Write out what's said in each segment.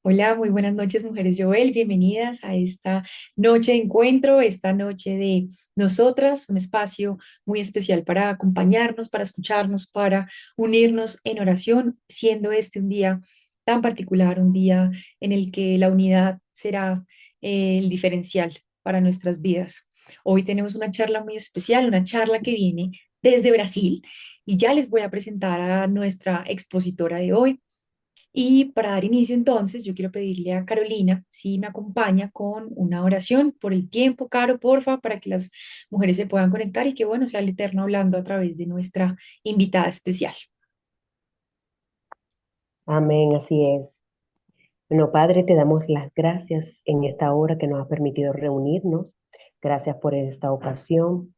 Hola, muy buenas noches, mujeres Joel. Bienvenidas a esta noche de encuentro, esta noche de nosotras, un espacio muy especial para acompañarnos, para escucharnos, para unirnos en oración, siendo este un día tan particular, un día en el que la unidad será el diferencial para nuestras vidas. Hoy tenemos una charla muy especial, una charla que viene desde Brasil y ya les voy a presentar a nuestra expositora de hoy. Y para dar inicio entonces, yo quiero pedirle a Carolina si me acompaña con una oración por el tiempo, Caro, porfa, para que las mujeres se puedan conectar y que, bueno, sea el Eterno hablando a través de nuestra invitada especial. Amén, así es. Bueno, Padre, te damos las gracias en esta hora que nos has permitido reunirnos. Gracias por esta ocasión.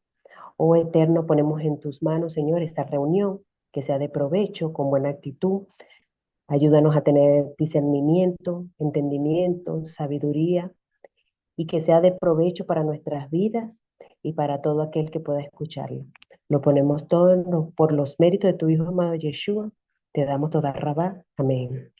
Oh Eterno, ponemos en tus manos, Señor, esta reunión, que sea de provecho, con buena actitud. Ayúdanos a tener discernimiento, entendimiento, sabiduría y que sea de provecho para nuestras vidas y para todo aquel que pueda escucharlo. Lo ponemos todo por los méritos de tu Hijo amado Yeshua. Te damos toda rabá. Amén.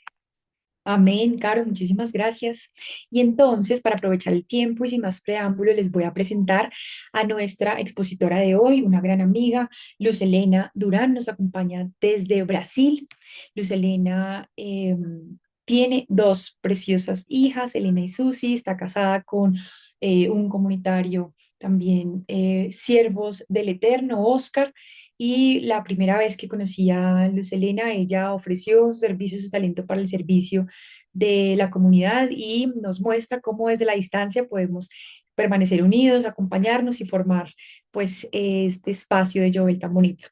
Amén, Caro, muchísimas gracias. Y entonces, para aprovechar el tiempo y sin más preámbulo, les voy a presentar a nuestra expositora de hoy, una gran amiga, Luz Helena Durán, nos acompaña desde Brasil. Luz Helena tiene dos preciosas hijas, Elena y Susi, está casada con un comunitario también, siervos del Eterno, Oscar. Y la primera vez que conocí a Luz Helena, ella ofreció su servicio, su talento para el servicio de la comunidad y nos muestra cómo desde la distancia podemos permanecer unidos, acompañarnos y formar pues este espacio de Jovel tan bonito.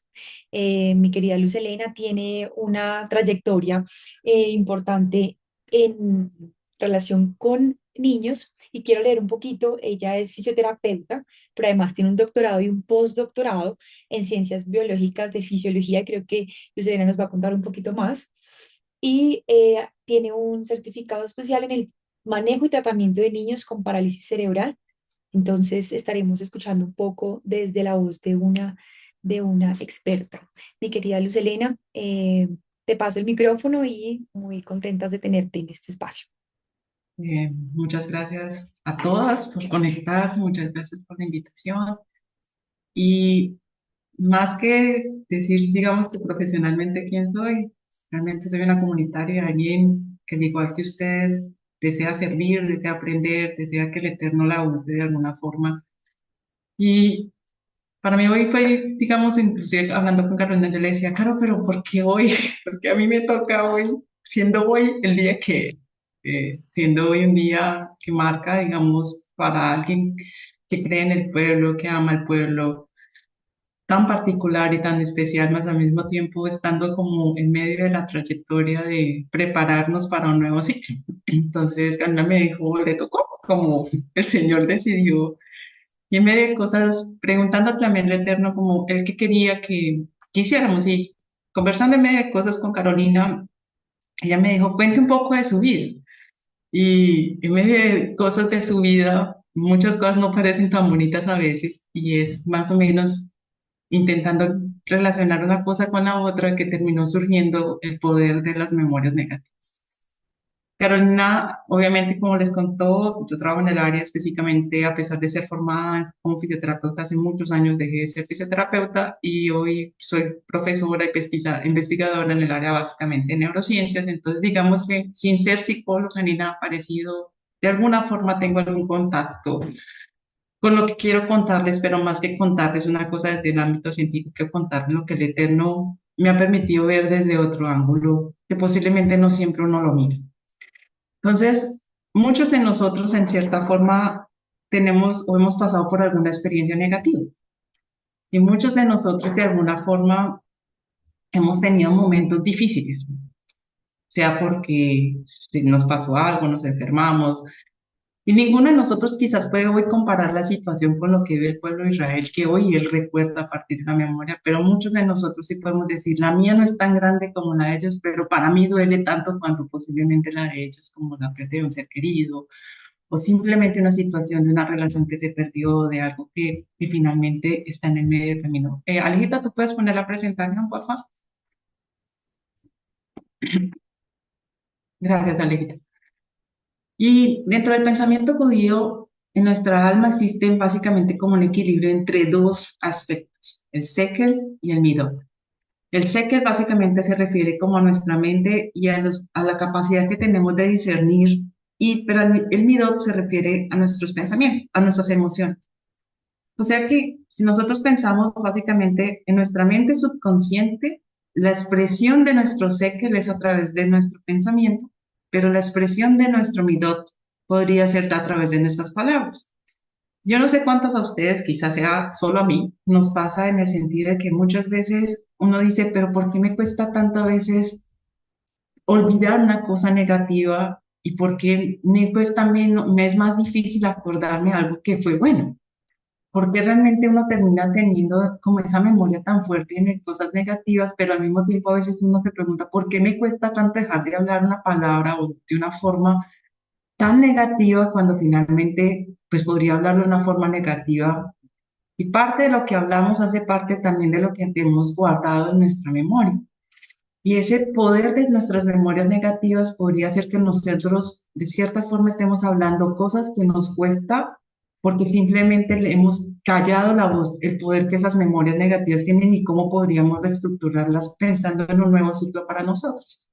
Mi querida Luz Helena tiene una trayectoria importante en relación con niños y quiero leer un poquito. Ella es fisioterapeuta, pero además tiene un doctorado y un postdoctorado en ciencias biológicas de fisiología. Creo que Luz Helena nos va a contar un poquito más y tiene un certificado especial en el manejo y tratamiento de niños con parálisis cerebral. Entonces estaremos escuchando un poco desde la voz de una experta. Mi querida Luz Helena, te paso el micrófono y muy contentas de tenerte en este espacio. Muchas gracias a todas por conectarse, muchas gracias por la invitación. Y más que decir, digamos que profesionalmente quién soy, realmente soy una comunitaria, alguien que al igual que ustedes desea servir, desea aprender, desea que el Eterno la use de alguna forma. Y para mí hoy fue, digamos, inclusive hablando con Carolina, yo le decía, Caro, pero ¿por qué hoy? Porque a mí me toca hoy, siendo hoy el día siendo hoy un día que marca, digamos, para alguien que cree en el pueblo, que ama el pueblo, tan particular y tan especial, más al mismo tiempo estando como en medio de la trayectoria de prepararnos para un nuevo ciclo. Entonces, Carolina me dijo, le tocó, como el Señor decidió y en medio de cosas, preguntando también al Eterno como el que quería que quisiéramos. Y conversando en medio de cosas con Carolina, ella me dijo, cuente un poco de su vida. Y en medio de cosas de su vida, muchas cosas no parecen tan bonitas a veces. Y es más o menos intentando relacionar una cosa con la otra que terminó surgiendo el poder de las memorias negativas. Carolina, obviamente, como les contó, yo trabajo en el área específicamente, a pesar de ser formada como fisioterapeuta hace muchos años, dejé de ser fisioterapeuta y hoy soy profesora y investigadora en el área básicamente de neurociencias. Entonces, digamos que sin ser psicóloga ni nada parecido, de alguna forma tengo algún contacto con lo que quiero contarles, pero más que contarles una cosa desde el ámbito científico, quiero contarles lo que el Eterno me ha permitido ver desde otro ángulo, que posiblemente no siempre uno lo mira. Entonces, muchos de nosotros en cierta forma tenemos o hemos pasado por alguna experiencia negativa y muchos de nosotros de alguna forma hemos tenido momentos difíciles, sea porque nos pasó algo, nos enfermamos, y ninguno de nosotros quizás puede hoy comparar la situación con lo que vive el pueblo de Israel, que hoy él recuerda a partir de la memoria, pero muchos de nosotros sí podemos decir, la mía no es tan grande como la de ellos, pero para mí duele tanto cuanto posiblemente la de ellos, como la pérdida de un ser querido, o simplemente una situación de una relación que se perdió, de algo que finalmente está en el medio del camino. Alejita, ¿tú puedes poner la presentación, por favor? Gracias, Alejita. Y dentro del pensamiento judío, en nuestra alma existe básicamente como un equilibrio entre dos aspectos, el sekel y el midot. El sekel básicamente se refiere como a nuestra mente y a la capacidad que tenemos de discernir, pero el midot se refiere a nuestros pensamientos, a nuestras emociones. O sea que si nosotros pensamos básicamente en nuestra mente subconsciente, la expresión de nuestro sekel es a través de nuestro pensamiento, pero la expresión de nuestro midot podría ser a través de nuestras palabras. Yo no sé cuántos a ustedes, quizás sea solo a mí, nos pasa en el sentido de que muchas veces uno dice, pero ¿por qué me cuesta tanto a veces olvidar una cosa negativa y por qué me cuesta menos, me es más difícil acordarme de algo que fue bueno? Porque realmente uno termina teniendo como esa memoria tan fuerte de cosas negativas, pero al mismo tiempo a veces uno se pregunta, ¿por qué me cuesta tanto dejar de hablar una palabra o de una forma tan negativa cuando finalmente pues podría hablarlo de una forma negativa? Y parte de lo que hablamos hace parte también de lo que tenemos guardado en nuestra memoria. Y ese poder de nuestras memorias negativas podría hacer que nosotros de cierta forma estemos hablando cosas que nos cuesta porque simplemente le hemos callado la voz, el poder que esas memorias negativas tienen y cómo podríamos reestructurarlas pensando en un nuevo ciclo para nosotros.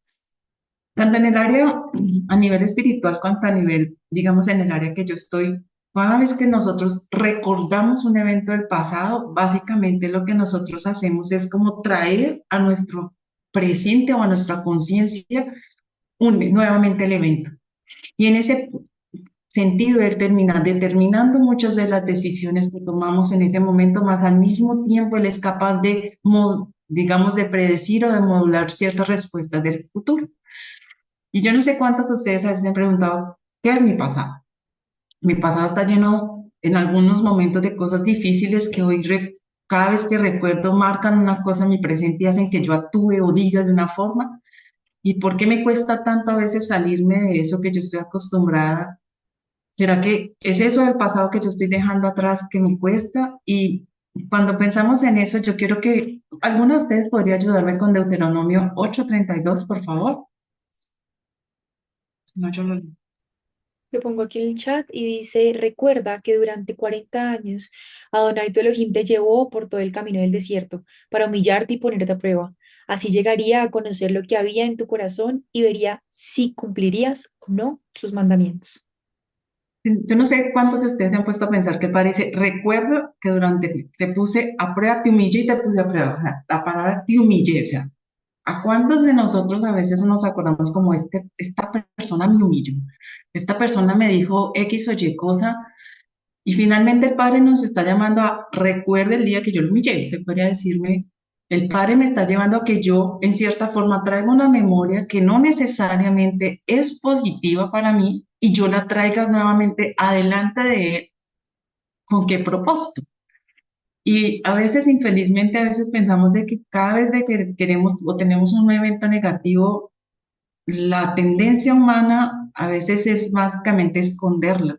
Tanto en el área a nivel espiritual cuanto a nivel, digamos, en el área que yo estoy, cada vez que nosotros recordamos un evento del pasado, básicamente lo que nosotros hacemos es como traer a nuestro presente o a nuestra conciencia nuevamente el evento. Y en ese sentido, determinando muchas de las decisiones que tomamos en ese momento, más al mismo tiempo él es capaz de, digamos, de predecir o de modular ciertas respuestas del futuro. Y yo no sé cuántos de ustedes a veces me han preguntado, ¿qué es mi pasado? Mi pasado está lleno en algunos momentos de cosas difíciles que hoy cada vez que recuerdo marcan una cosa en mi presente y hacen que yo actúe o diga de una forma. ¿Y por qué me cuesta tanto a veces salirme de eso que yo estoy acostumbrada? ¿Será que es eso del pasado que yo estoy dejando atrás que me cuesta? Y cuando pensamos en eso, yo quiero que alguno de ustedes podría ayudarme con Deuteronomio 8:32, por favor. Si no, yo lo leo. Lo pongo aquí en el chat y dice, recuerda que durante 40 años Adonai tu Elohim te llevó por todo el camino del desierto para humillarte y ponerte a prueba. Así llegaría a conocer lo que había en tu corazón y vería si cumplirías o no sus mandamientos. Yo no sé cuántos de ustedes se han puesto a pensar que parece, recuerdo que durante, te puse a prueba, te humillé y te puse a prueba. O sea, la palabra te humillé, o sea, ¿a cuántos de nosotros a veces nos acordamos como esta persona me humilló? Esta persona me dijo X o Y cosa y finalmente el Padre nos está llamando a recuerde el día que yo lo humillé. Usted podría decirme, el Padre me está llevando a que yo, en cierta forma, traiga una memoria que no necesariamente es positiva para mí y yo la traiga nuevamente adelante de Él. ¿Con qué propósito? Y a veces, infelizmente, a veces pensamos de que cada vez de que queremos o tenemos un evento negativo, la tendencia humana a veces es básicamente esconderla.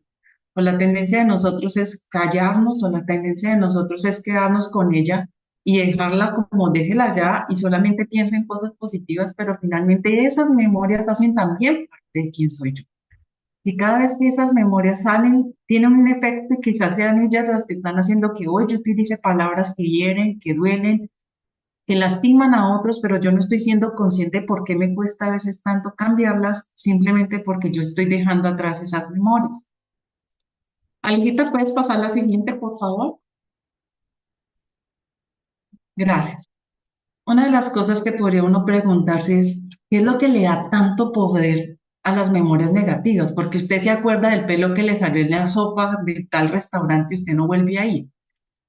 O la tendencia de nosotros es callarnos, o la tendencia de nosotros es quedarnos con ella y dejarla como déjela ya y solamente piensa en cosas positivas, pero finalmente esas memorias hacen también parte de quién soy yo. Y cada vez que esas memorias salen, tienen un efecto y quizás sean ellas las que están haciendo que hoy yo utilice palabras que hieren, que duelen, que lastiman a otros, pero yo no estoy siendo consciente por qué me cuesta a veces tanto cambiarlas, simplemente porque yo estoy dejando atrás esas memorias. Alguita, ¿puedes pasar la siguiente, por favor? Gracias. Una de las cosas que podría uno preguntarse es, ¿qué es lo que le da tanto poder a las memorias negativas? Porque usted se acuerda del pelo que le salió en la sopa de tal restaurante y usted no vuelve ahí.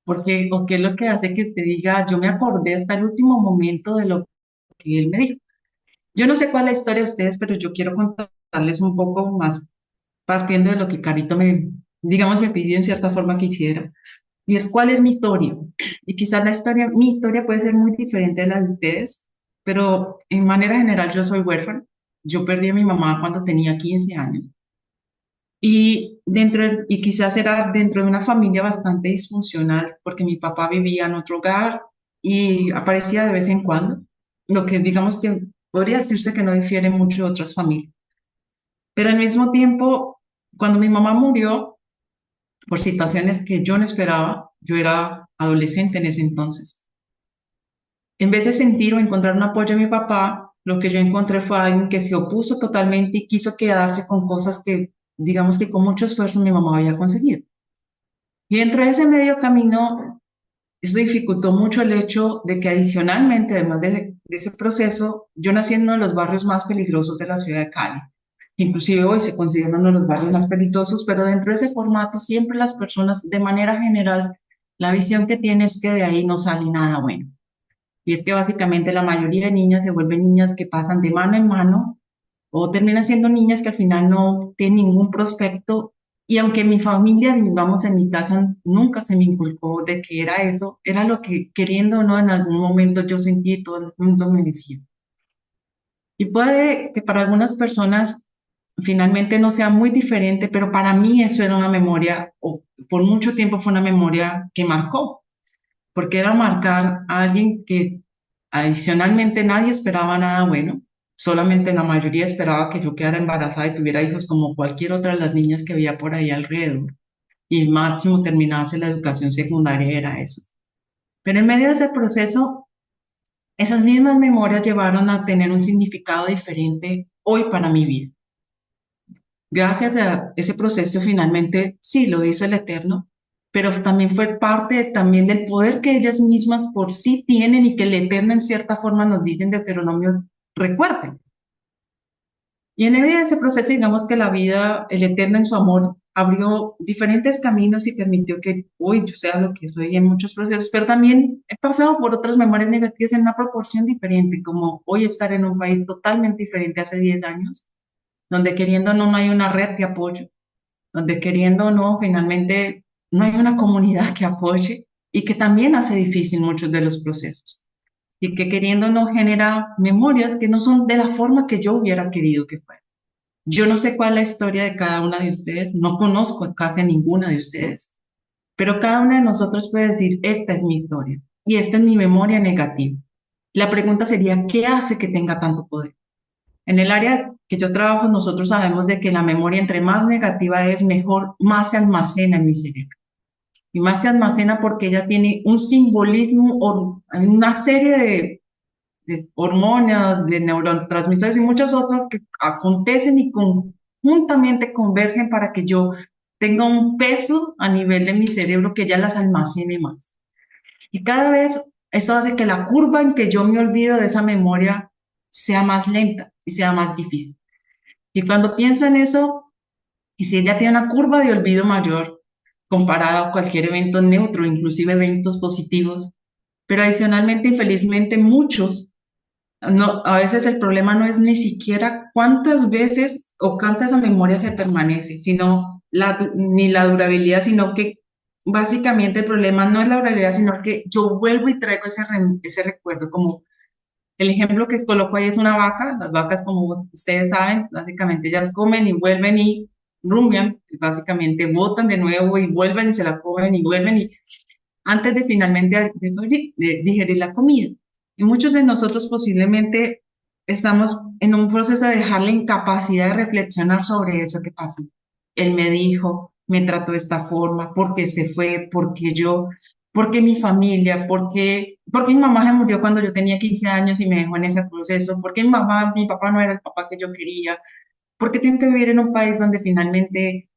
Porque, o qué es lo que hace que te diga, yo me acordé hasta el último momento de lo que él me dijo. Yo no sé cuál es la historia de ustedes, pero yo quiero contarles un poco más partiendo de lo que Carito digamos, me pidió en cierta forma que hiciera. Y es cuál es mi historia. Y quizás mi historia puede ser muy diferente de la de ustedes, pero en manera general yo soy huérfana. Yo perdí a mi mamá cuando tenía 15 años. Y quizás era dentro de una familia bastante disfuncional, porque mi papá vivía en otro hogar y aparecía de vez en cuando, lo que digamos que podría decirse que no difiere mucho de otras familias. Pero al mismo tiempo, cuando mi mamá murió, por situaciones que yo no esperaba, yo era adolescente en ese entonces, en vez de sentir o encontrar un apoyo de mi papá, lo que yo encontré fue alguien que se opuso totalmente y quiso quedarse con cosas que, digamos que con mucho esfuerzo mi mamá había conseguido. Y dentro de ese medio camino, eso dificultó mucho el hecho de que adicionalmente, además de ese proceso, yo nací en uno de los barrios más peligrosos de la ciudad de Cali. Inclusive hoy se considera uno de los barrios más peligrosos, pero dentro de ese formato siempre las personas, de manera general, la visión que tienen es que de ahí no sale nada bueno. Y es que básicamente la mayoría de niñas se vuelven niñas que pasan de mano en mano o terminan siendo niñas que al final no tienen ningún prospecto. Y aunque mi familia, vamos, en mi casa nunca se me inculcó de que era eso, era lo que queriendo o no en algún momento yo sentí y todo el mundo me decía. Y puede que para algunas personas finalmente no sea muy diferente, pero para mí eso era una memoria, o por mucho tiempo fue una memoria que marcó, porque era marcar a alguien que adicionalmente nadie esperaba nada bueno, solamente la mayoría esperaba que yo quedara embarazada y tuviera hijos como cualquier otra de las niñas que había por ahí alrededor, y máximo terminase la educación secundaria era eso. Pero en medio de ese proceso, esas mismas memorias llevaron a tener un significado diferente hoy para mi vida. Gracias a ese proceso finalmente sí lo hizo el Eterno, pero también fue parte también del poder que ellas mismas por sí tienen y que el Eterno en cierta forma nos dice en Deuteronomio, recuerden. Y en medio de ese proceso, digamos que la vida, el Eterno en su amor, abrió diferentes caminos y permitió que hoy yo sea lo que soy en muchos procesos, pero también he pasado por otras memorias negativas en una proporción diferente, como hoy estar en un país totalmente diferente hace 10 años, donde queriendo o no, no hay una red de apoyo, donde queriendo o no, finalmente no hay una comunidad que apoye y que también hace difícil muchos de los procesos y que queriendo o no genera memorias que no son de la forma que yo hubiera querido que fuera. Yo no sé cuál es la historia de cada una de ustedes, no conozco casi a ninguna de ustedes, pero cada una de nosotros puede decir, esta es mi historia y esta es mi memoria negativa. La pregunta sería, ¿qué hace que tenga tanto poder? En el área que yo trabajo, nosotros sabemos de que la memoria entre más negativa es, mejor, más se almacena en mi cerebro. Y más se almacena porque ella tiene un simbolismo, una serie de hormonas, de neurotransmisores y muchas otras que acontecen y conjuntamente convergen para que yo tenga un peso a nivel de mi cerebro que ya las almacene más. Y cada vez eso hace que la curva en que yo me olvido de esa memoria sea más lenta y sea más difícil. Y cuando pienso en eso, y si ella tiene una curva de olvido mayor comparado a cualquier evento neutro, inclusive eventos positivos, pero adicionalmente, infelizmente, muchos, no, a veces el problema no es ni siquiera cuántas veces o cuánta esa memoria se permanece, sino ni la durabilidad, sino que básicamente el problema no es la durabilidad, sino que yo vuelvo y traigo ese recuerdo, como el ejemplo que coloco ahí es una vaca. Las vacas, como ustedes saben, básicamente ellas comen y vuelven y rumian, básicamente botan de nuevo y vuelven y se la comen y vuelven y antes de finalmente de digerir la comida. Y muchos de nosotros posiblemente estamos en un proceso de dejar la incapacidad de reflexionar sobre eso que pasó. Él me dijo, me trató de esta forma, porque se fue, porque yo, porque mi familia, porque mi mamá se murió cuando yo tenía 15 años y me dejó en ese proceso, porque mi papá no era el papá que yo quería, porque tengo que vivir en un país donde finalmente,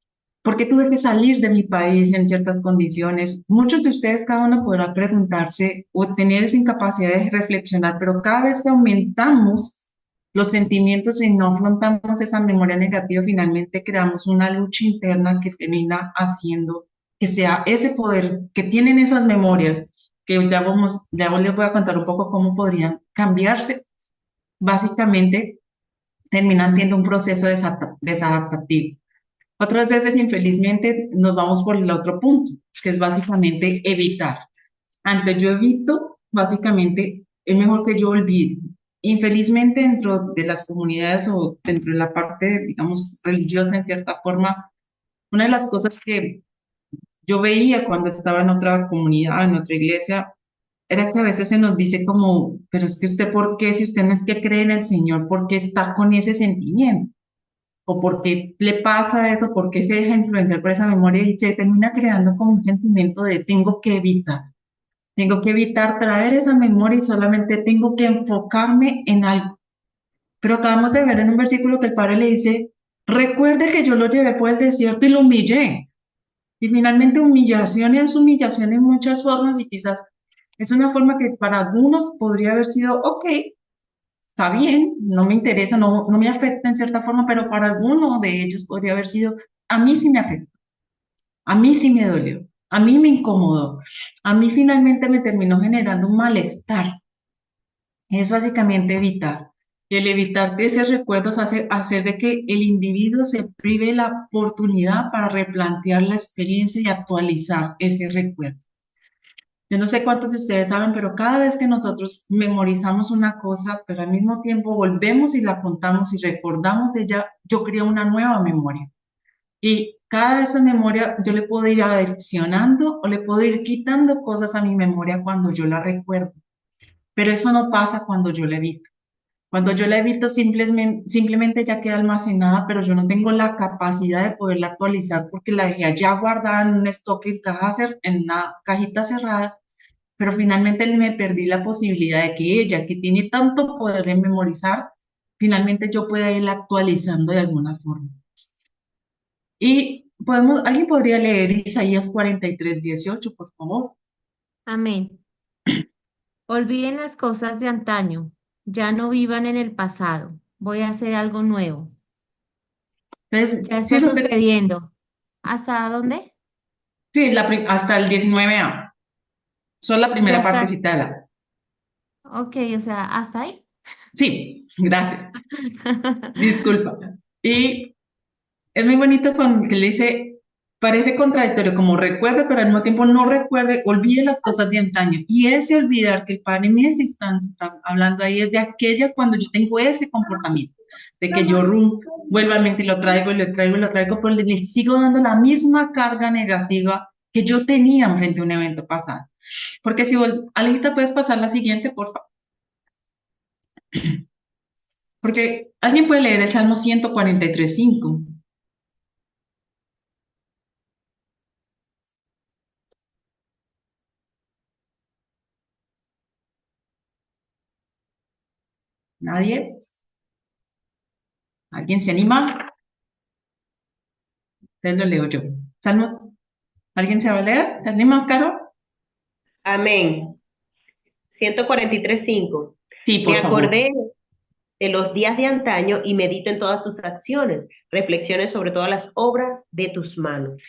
porque tuve que salir de mi país en ciertas condiciones. Muchos de ustedes, cada uno podrá preguntarse o tener esa incapacidad de reflexionar, pero cada vez que aumentamos los sentimientos y no afrontamos esa memoria negativa, finalmente creamos una lucha interna que termina haciendo que sea ese poder que tienen esas memorias, que ya les voy a contar un poco cómo podrían cambiarse, básicamente terminan teniendo un proceso desadaptativo. Otras veces, infelizmente, nos vamos por el otro punto, que es básicamente evitar. Antes yo evito, básicamente, es mejor que yo olvide. Infelizmente, dentro de las comunidades o dentro de la parte, digamos, religiosa, en cierta forma, una de las cosas que yo veía cuando estaba en otra comunidad, en otra iglesia, era que a veces se nos dice como, pero es que usted, ¿por qué? Si usted no es que cree en el Señor, ¿por qué está con ese sentimiento? o por qué le pasa eso, por qué se deja influenciar por esa memoria y se termina creando como un sentimiento de tengo que evitar. Tengo que evitar traer esa memoria y solamente tengo que enfocarme en algo. Pero acabamos de ver en un versículo que el Padre le dice, recuerde que yo lo llevé por el desierto y lo humillé. Y finalmente humillación es humillación en muchas formas y quizás es una forma que para algunos podría haber sido, ok, está bien, no me interesa, no me afecta en cierta forma, pero para alguno de ellos podría haber sido, a mí sí me afectó, a mí sí me dolió, a mí me incomodó, a mí finalmente me terminó generando un malestar. Es básicamente evitar. El evitar de esos recuerdos hace hacer de que el individuo se prive la oportunidad para replantear la experiencia y actualizar ese recuerdo. Yo no sé cuántos de ustedes saben, pero cada vez que nosotros memorizamos una cosa, pero al mismo tiempo volvemos y la contamos y recordamos de ella, yo creo una nueva memoria. Y cada de esas memorias yo le puedo ir adicionando o le puedo ir quitando cosas a mi memoria cuando yo la recuerdo. Pero eso no pasa cuando yo la evito. Cuando yo la evito, simplemente ya queda almacenada, pero yo no tengo la capacidad de poderla actualizar porque la dejé allá guardada en un estoque en una cajita cerrada, pero finalmente me perdí la posibilidad de que ella, que tiene tanto poder de memorizar, finalmente yo pueda irla actualizando de alguna forma. Y alguien podría leer Isaías 43:18, por favor. Amén. Olviden las cosas de antaño, ya no vivan en el pasado. Voy a hacer algo nuevo. Entonces, Ya sí, está sucediendo. ¿Hasta dónde? sí, hasta el 19a, solo la Ya primera está. partecita de la... Ok, o sea, ¿hasta ahí? Sí, gracias. Disculpa. Y es muy bonito cuando que le dice, parece contradictorio, como recuerde, pero al mismo tiempo no recuerde, olvide las cosas de antaño. Y ese olvidar que el padre en ese instante está hablando ahí es de aquella cuando yo tengo ese comportamiento, de que yo vuelvo al mente y lo traigo y lo traigo y lo traigo, pero le sigo dando la misma carga negativa que yo tenía frente a un evento pasado. Porque si vos, Alejita, puedes pasar la siguiente, por favor. Porque alguien puede leer el Salmo 143:5. ¿Nadie? ¿Alguien se anima? Entonces lo leo yo. Salmo, ¿alguien se va a leer? ¿Te animas, Caro? Amén. 143:5. Sí, Me por favor. acordé de los días de antaño y medito en todas tus acciones, reflexiones sobre todas las obras de tus manos.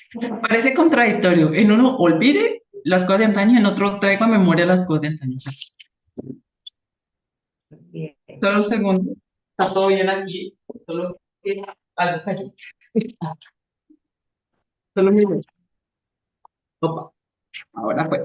Parece contradictorio. En uno olvide las cosas de antaño, en otro traigo a memoria las cosas de antaño. O sea, Bien. solo un segundo. Está todo bien aquí. Solo que algo cayó. Solo un minuto. Opa, ahora fue.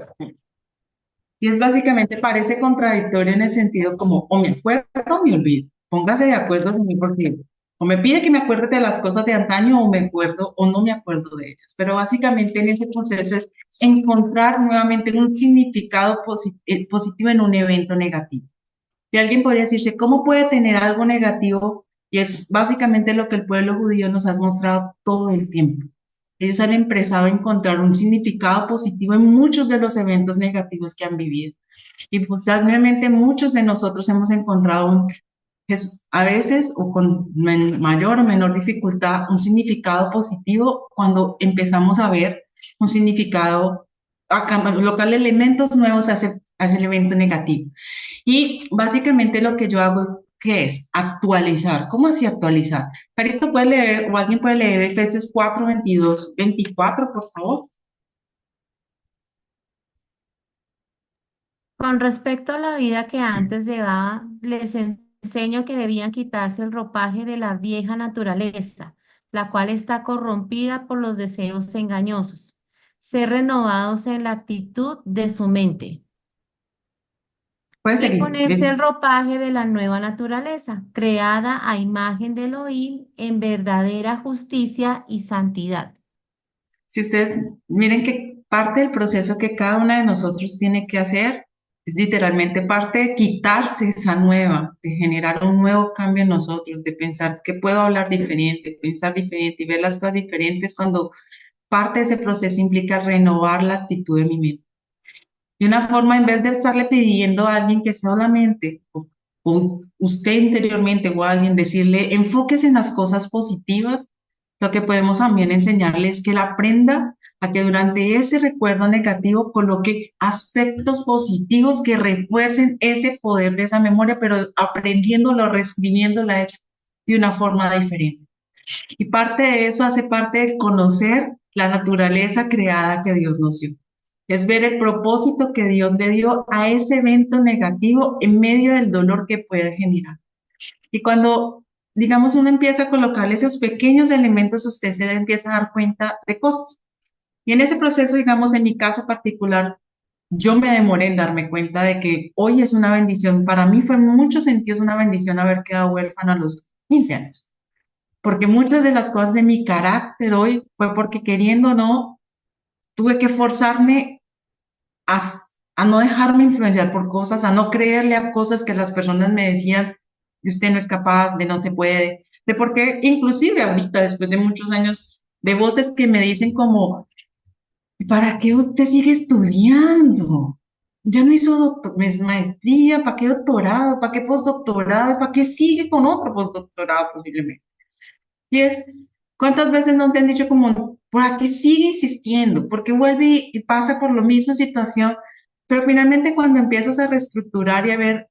Y es básicamente, parece contradictorio en el sentido como, o me acuerdo o me olvido. Póngase de acuerdo con mí porque o me pide que me acuerde de las cosas de antaño o me acuerdo o no me acuerdo de ellas. Pero básicamente en ese proceso es encontrar nuevamente un significado positivo en un evento negativo. Y alguien podría decirse, ¿cómo puede tener algo negativo? Y es básicamente lo que el pueblo judío nos ha mostrado todo el tiempo. Ellos han empezado a encontrar un significado positivo en muchos de los eventos negativos que han vivido. Y pues realmente muchos de nosotros hemos encontrado a veces o con mayor o menor dificultad un significado positivo cuando empezamos a ver un significado, a colocar elementos nuevos hacia el evento negativo. Y básicamente lo que yo hago, ¿qué es? Actualizar. ¿Cómo así actualizar? Carito puede leer o alguien puede leer Efesios 4:22-24, por favor. Con respecto a la vida que antes llevaba, les enseño que debían quitarse el ropaje de la vieja naturaleza, la cual está corrompida por los deseos engañosos. Ser renovados en la actitud de su mente Puede y seguir. ponerse el ropaje de la nueva naturaleza, creada a imagen de Elohim en verdadera justicia y santidad. Si ustedes miren que parte del proceso que cada una de nosotros tiene que hacer Es literalmente parte de quitarse esa nueva, de generar un nuevo cambio en nosotros, de pensar que puedo hablar diferente, pensar diferente y ver las cosas diferentes cuando parte de ese proceso implica renovar la actitud de mi mente. Y una forma, en vez de estarle pidiendo a alguien que solamente, o usted interiormente o a alguien, decirle, enfóquese en las cosas positivas, lo que podemos también enseñarle es que él aprenda a que durante ese recuerdo negativo coloque aspectos positivos que refuercen ese poder de esa memoria, pero aprendiéndolo, reescribiéndola de una forma diferente. Y parte de eso hace parte de conocer la naturaleza creada que Dios nos dio. Es ver el propósito que Dios le dio a ese evento negativo en medio del dolor que puede generar. Y cuando, digamos, uno empieza a colocarle esos pequeños elementos, usted se empieza a dar cuenta de cosas. Y en ese proceso, digamos, en mi caso particular, yo me demoré en darme cuenta de que hoy es una bendición. Para mí fue en muchos sentidos una bendición haber quedado huérfana a los 15 años. Porque muchas de las cosas de mi carácter hoy fue porque queriendo o no, tuve que forzarme a, a no dejarme influenciar por cosas, a no creerle a cosas que las personas me decían, de usted no es capaz, de no te puede, de por qué, inclusive ahorita, después de muchos años, de voces que me dicen como, ¿para qué usted sigue estudiando? Ya no hizo maestría, ¿para qué doctorado? ¿Para qué postdoctorado? ¿Para qué sigue con otro postdoctorado posiblemente? Y es, ¿cuántas veces no te han dicho como, por aquí sigue insistiendo? Porque vuelve y pasa por la misma situación, pero finalmente cuando empiezas a reestructurar y a ver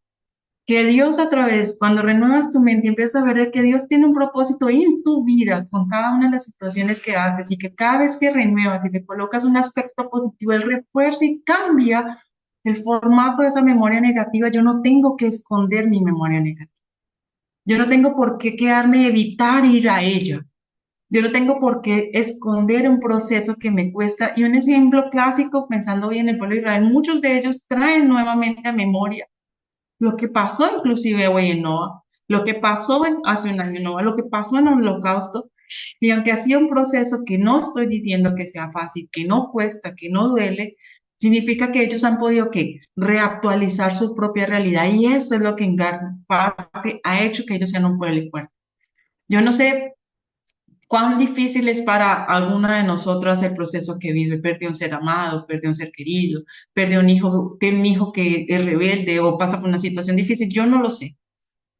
que Dios a través, cuando renuevas tu mente, empiezas a ver de que Dios tiene un propósito en tu vida con cada una de las situaciones que haces y que cada vez que renuevas y le colocas un aspecto positivo, Él refuerza y cambia el formato de esa memoria negativa. Yo no tengo que esconder mi memoria negativa. Yo no tengo por qué quedarme, evitar ir a ella. Yo no tengo por qué esconder un proceso que me cuesta. Y un ejemplo clásico, pensando hoy en el pueblo de Israel, muchos de ellos traen nuevamente a memoria lo que pasó inclusive hoy en Noa, lo que pasó hace un año Noa, lo que pasó en el holocausto. Y aunque ha sido un proceso que no estoy diciendo que sea fácil, que no cuesta, que no duele, significa que ellos han podido que reactualizar su propia realidad y eso es lo que en gran parte ha hecho que ellos sean un pueblo fuerte. Yo no sé cuán difícil es para alguna de nosotras el proceso que vive, perdió un ser amado, perdió un ser querido, perdió un hijo, tiene un hijo que es rebelde o pasa por una situación difícil, yo no lo sé.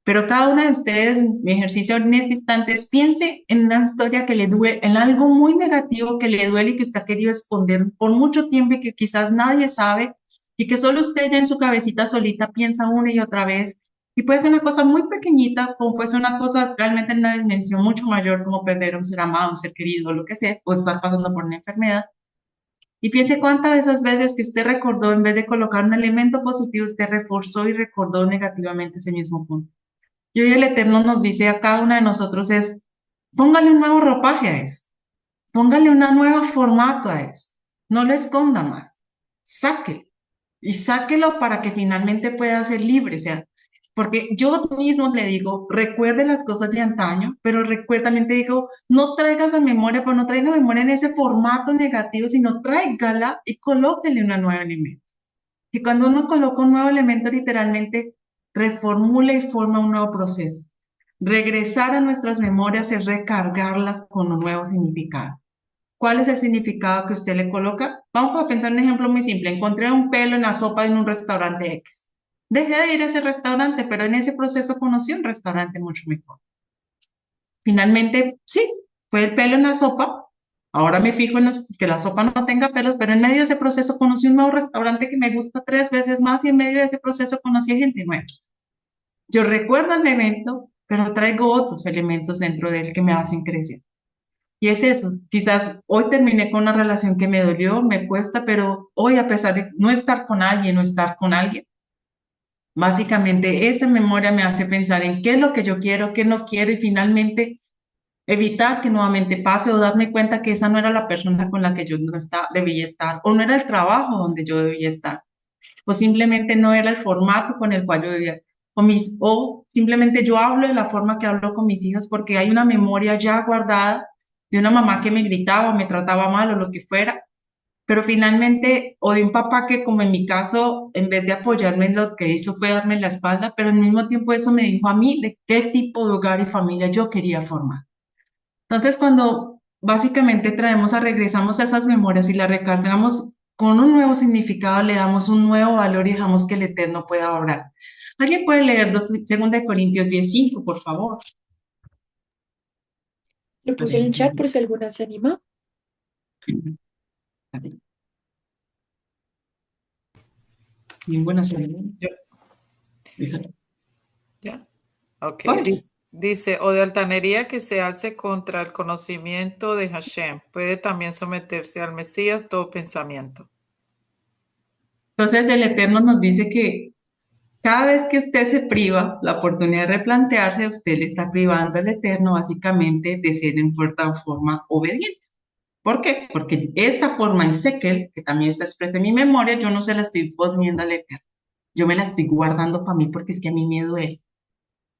Pero cada una de ustedes, mi ejercicio en este instante es piense en una historia que le duele, en algo muy negativo que le duele y que usted ha querido esconder por mucho tiempo y que quizás nadie sabe y que solo usted ya en su cabecita solita piensa una y otra vez. Y puede ser una cosa muy pequeñita, como puede ser una cosa realmente en una dimensión mucho mayor, como perder a un ser amado, un ser querido, o lo que sea, o estar pasando por una enfermedad. Y piense cuántas de esas veces que usted recordó, en vez de colocar un elemento positivo, usted reforzó y recordó negativamente ese mismo punto. Y hoy el Eterno nos dice a cada una de nosotros es, póngale un nuevo ropaje a eso, póngale una nueva formato a eso, no lo esconda más, sáquelo y sáquelo para que finalmente pueda ser libre, o sea, porque yo mismo le digo, recuerde las cosas de antaño, pero también te digo, no traigas a memoria, pero no traiga memoria en ese formato negativo, sino tráigala y colóquele una nueva elemento. Y cuando uno coloca un nuevo elemento, literalmente reformula y forma un nuevo proceso. Regresar a nuestras memorias es recargarlas con un nuevo significado. ¿Cuál es el significado que usted le coloca? Vamos a pensar un ejemplo muy simple. Encontré un pelo en la sopa en un restaurante X. Dejé de ir a ese restaurante, pero en ese proceso conocí un restaurante mucho mejor. Finalmente, sí, fue el pelo en la sopa. Ahora me fijo en que la sopa no tenga pelos, pero en medio de ese proceso conocí un nuevo restaurante que me gusta 3 veces más y en medio de ese proceso conocí a gente nueva. Yo recuerdo el evento, pero traigo otros elementos dentro de él que me hacen crecer. Y es eso, quizás hoy terminé con una relación que me dolió, me cuesta, pero hoy a pesar de no estar con alguien o estar con alguien, básicamente esa memoria me hace pensar en qué es lo que yo quiero, qué no quiero y finalmente evitar que nuevamente pase o darme cuenta que esa no era la persona con la que yo no debía estar o no era el trabajo donde yo debía estar o simplemente no era el formato con el cual yo debía o simplemente yo hablo de la forma que hablo con mis hijas porque hay una memoria ya guardada de una mamá que me gritaba o me trataba mal o lo que fuera, pero finalmente, o de un papá que como en mi caso, en vez de apoyarme en lo que hizo fue darme la espalda, pero al mismo tiempo eso me dijo a mí de qué tipo de hogar y familia yo quería formar. Entonces, cuando básicamente regresamos a esas memorias y las recargamos con un nuevo significado, le damos un nuevo valor y dejamos que el Eterno pueda obrar. ¿Alguien puede leer 2 Corintios 10:5, por favor? Lo puse en el chat por si alguna se anima. Ninguna se Yo- Fíjate. ¿Ya? Ok. Pues, Dice, o de altanería que se hace contra el conocimiento de Hashem. Puede también someterse al Mesías todo pensamiento. entonces el Eterno nos dice que cada vez que usted se priva la oportunidad de replantearse, usted le está privando al Eterno básicamente de ser en cierta forma obediente. ¿Por qué? Porque esta forma en Sekel, que también está expresa en mi memoria, yo no se la estoy poniendo al Eterno. Yo me la estoy guardando para mí porque es que a mí me duele.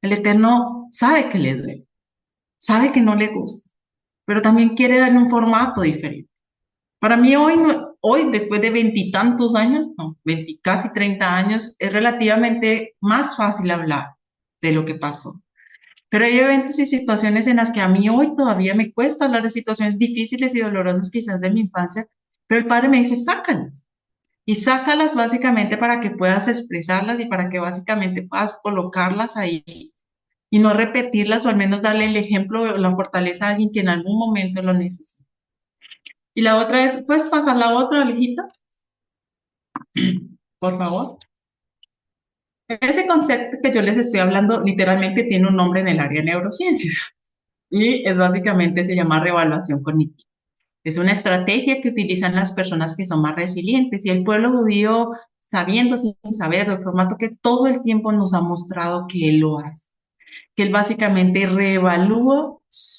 El Eterno sabe que le duele, sabe que no le gusta, pero también quiere darle un formato diferente. Para mí hoy, hoy después de veintitantos años, no, 20, casi 30 años, es relativamente más fácil hablar de lo que pasó. Pero hay eventos y situaciones en las que a mí hoy todavía me cuesta hablar de situaciones difíciles y dolorosas quizás de mi infancia, pero el padre me dice, sácalas. Y sácalas básicamente para que puedas expresarlas y para que básicamente puedas colocarlas ahí y no repetirlas o al menos darle el ejemplo o la fortaleza a alguien que en algún momento lo necesita. Y la otra es, ¿puedes pasar la otra, Alejita? Por favor. Ese concepto que yo les estoy hablando literalmente tiene un nombre en el área de neurociencias y es básicamente, se llama reevaluación cognitiva. Es una estrategia que utilizan las personas que son más resilientes y el pueblo judío, sabiendo sin saber, de formato que todo el tiempo nos ha mostrado que él lo hace, que él básicamente reevalúa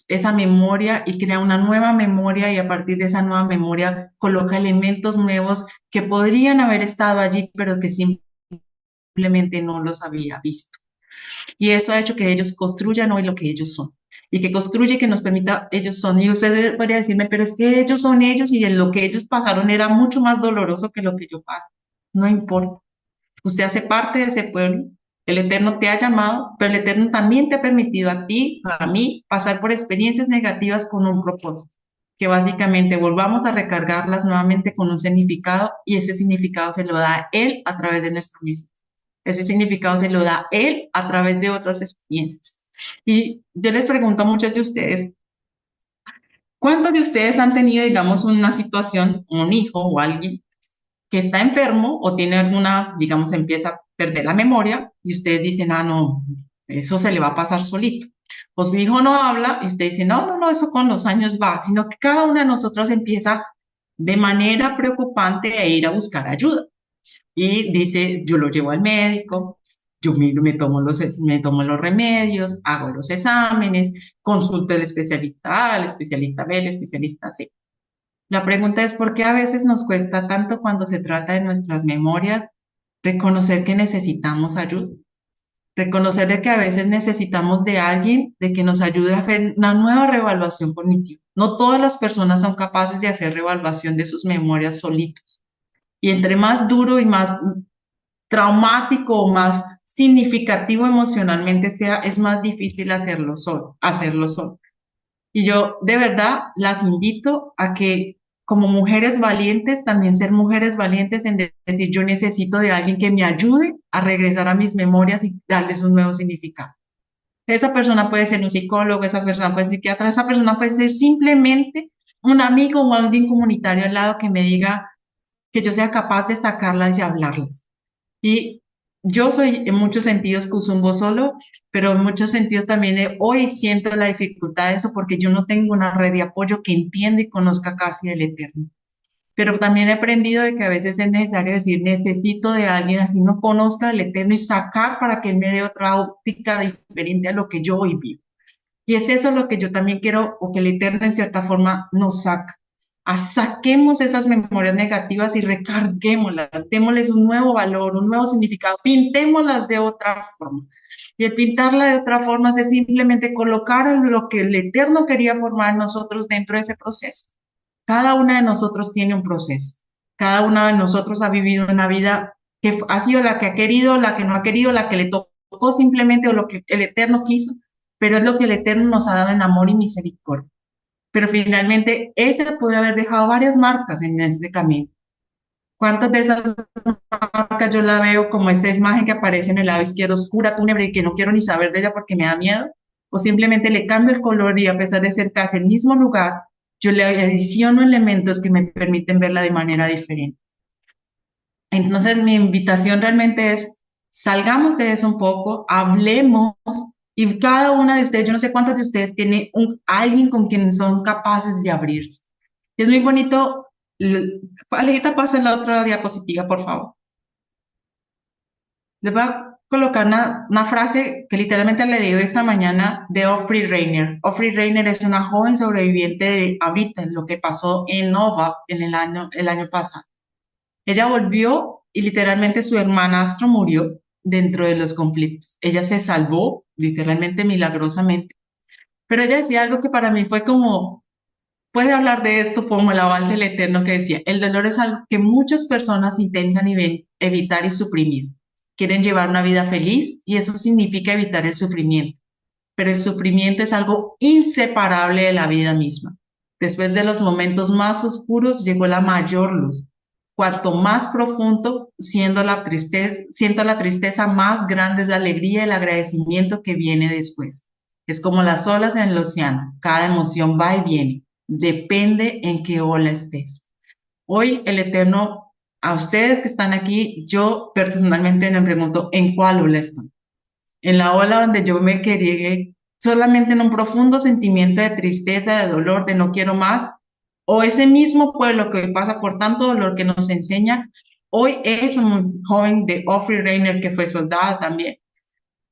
esa memoria y crea una nueva memoria y a partir de esa nueva memoria coloca elementos nuevos que podrían haber estado allí, pero que simplemente no los había visto. Y eso ha hecho que ellos construyan hoy lo que ellos son. Y que construye, que nos permita, ellos son. Y usted podría decirme, pero es que ellos son ellos y en lo que ellos pasaron era mucho más doloroso que lo que yo paso. No importa. Usted hace parte de ese pueblo. El Eterno te ha llamado, pero el Eterno también te ha permitido a ti, a mí, pasar por experiencias negativas con un propósito. Que básicamente volvamos a recargarlas nuevamente con un significado y ese significado se lo da Él a través de nuestro mismo. Ese significado se lo da Él a través de otras experiencias. Y yo les pregunto a muchos de ustedes, ¿cuántos de ustedes han tenido, digamos, una situación, un hijo o alguien que está enfermo o tiene alguna, digamos, empieza a perder la memoria y ustedes dicen, ah, no, eso se le va a pasar solito? Pues mi hijo no habla y usted dice, no, no, no, eso con los años va, sino que cada una de nosotros empieza de manera preocupante a ir a buscar ayuda. Y dice, yo lo llevo al médico, yo me tomo los remedios, hago los exámenes, consulto al especialista A, al especialista B, al especialista C. La pregunta es, ¿por qué a veces nos cuesta tanto cuando se trata de nuestras memorias reconocer que necesitamos ayuda? Reconocer de que a veces necesitamos de alguien de que nos ayude a hacer una nueva reevaluación cognitiva. No todas las personas son capaces de hacer reevaluación de sus memorias solitos. Y entre más duro y más traumático o más significativo emocionalmente sea, es más difícil hacerlo solo. Y yo de verdad las invito a que como mujeres valientes, también ser mujeres valientes en decir yo necesito de alguien que me ayude a regresar a mis memorias y darles un nuevo significado. Esa persona puede ser un psicólogo, esa persona puede ser psiquiatra, esa persona puede ser simplemente un amigo o alguien comunitario al lado que me diga que yo sea capaz de sacarlas y hablarlas. Y yo soy en muchos sentidos Kuzumbo solo, pero en muchos sentidos también hoy siento la dificultad de eso porque yo no tengo una red de apoyo que entienda y conozca casi el Eterno. Pero también he aprendido de que a veces es necesario decir, necesito de alguien así no conozca el Eterno y sacar para que él me dé otra óptica diferente a lo que yo hoy vivo. Y es eso lo que yo también quiero, o que el Eterno en cierta forma nos saca. Saquemos esas memorias negativas y recarguémoslas, démosles un nuevo valor, un nuevo significado, pintémoslas de otra forma. Y el pintarla de otra forma es simplemente colocar lo que el Eterno quería formar en nosotros dentro de ese proceso. Cada una de nosotros tiene un proceso. cada uno de nosotros ha vivido una vida que ha sido la que ha querido, la que no ha querido, la que le tocó simplemente o lo que el Eterno quiso, pero es lo que el Eterno nos ha dado en amor y misericordia. Pero finalmente ella puede haber dejado varias marcas en este camino. ¿Cuántas de esas marcas yo la veo como esta imagen que aparece en el lado izquierdo oscura, túnebre, y que no quiero ni saber de ella porque me da miedo? O simplemente le cambio el color y a pesar de ser casi el mismo lugar, yo le adiciono elementos que me permiten verla de manera diferente. Entonces, mi invitación realmente es, salgamos de eso un poco, hablemos, y cada una de ustedes, yo no sé cuántas de ustedes tiene alguien con quien son capaces de abrirse. Es muy bonito. Alejita, pasa la otra diapositiva, por favor. Les voy a colocar una frase que literalmente le leí esta mañana de Ofri Reiner. Ofri Reiner es una joven sobreviviente de ahorita, lo que pasó en Nova en el año pasado. Ella volvió y literalmente su hermanastro murió dentro de los conflictos. Ella se salvó literalmente milagrosamente. Pero ella decía algo que para mí fue como, puede hablar de esto como el aval del Eterno que decía, el dolor es algo que muchas personas intentan evitar y suprimir. Quieren llevar una vida feliz y eso significa evitar el sufrimiento. Pero el sufrimiento es algo inseparable de la vida misma. Después de los momentos más oscuros llegó la mayor luz. Cuanto más profundo siendo siento la tristeza, más grande es la alegría y el agradecimiento que viene después. Es como las olas en el océano, cada emoción va y viene, depende en qué ola estés. Hoy el Eterno, a ustedes que están aquí, yo personalmente me pregunto, ¿en cuál ola estoy? En la ola donde yo me quedé solamente en un profundo sentimiento de tristeza, de dolor, de no quiero más, o ese mismo pueblo que pasa por tanto dolor que nos enseña, hoy es un joven de Ofri Reiner que fue soldada también.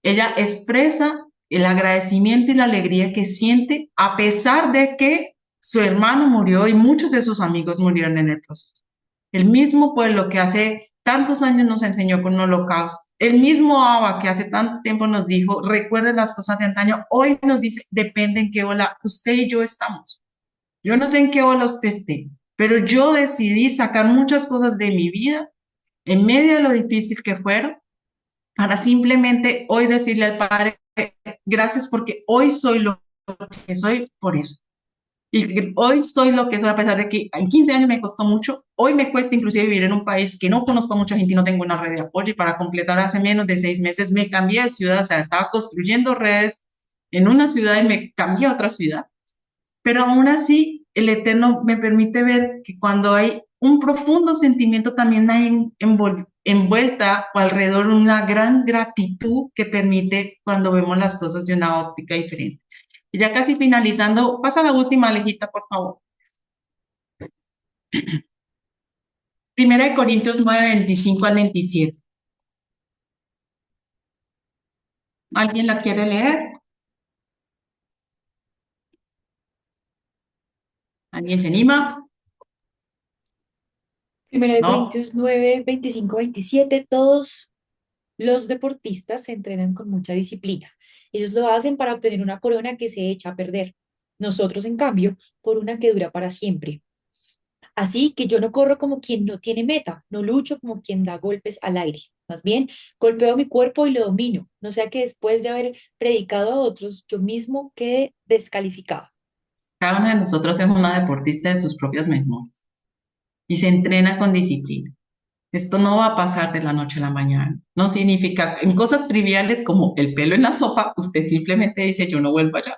Ella expresa el agradecimiento y la alegría que siente a pesar de que su hermano murió y muchos de sus amigos murieron en el proceso. El mismo pueblo que hace tantos años nos enseñó con un holocausto, el mismo Abba que hace tanto tiempo nos dijo, recuerden las cosas de antaño, hoy nos dice, depende en qué ola usted y yo estamos. Yo no sé en qué ola usted esté, pero yo decidí sacar muchas cosas de mi vida en medio de lo difícil que fueron para simplemente hoy decirle al Padre, gracias porque hoy soy lo que soy por eso. Y hoy soy lo que soy a pesar de que en 15 años me costó mucho. Hoy me cuesta inclusive vivir en un país que no conozco a mucha gente y no tengo una red de apoyo. Y para completar, hace menos de 6 meses me cambié de ciudad. O sea, estaba construyendo redes en una ciudad y me cambié a otra ciudad. Pero aún así, el Eterno me permite ver que cuando hay un profundo sentimiento, también hay envuelta o alrededor una gran gratitud que permite cuando vemos las cosas de una óptica diferente. Y ya casi finalizando, pasa la última, Alejita, por favor. Primera de Corintios 9, 25 al 27. ¿Alguien la quiere leer? ¿Alguien se anima? Primera de ¿No? Corintios 9, 25, 27. Todos los deportistas se entrenan con mucha disciplina. Ellos lo hacen para obtener una corona que se echa a perder. Nosotros, en cambio, por una que dura para siempre. Así que yo no corro como quien no tiene meta, no lucho como quien da golpes al aire. Más bien, golpeo mi cuerpo y lo domino, no sea que después de haber predicado a otros, yo mismo quede descalificado. Cada una de nosotros es una deportista de sus propias memorias y se entrena con disciplina. Esto no va a pasar de la noche a la mañana. No significa, en cosas triviales como el pelo en la sopa, usted simplemente dice, yo no vuelvo allá.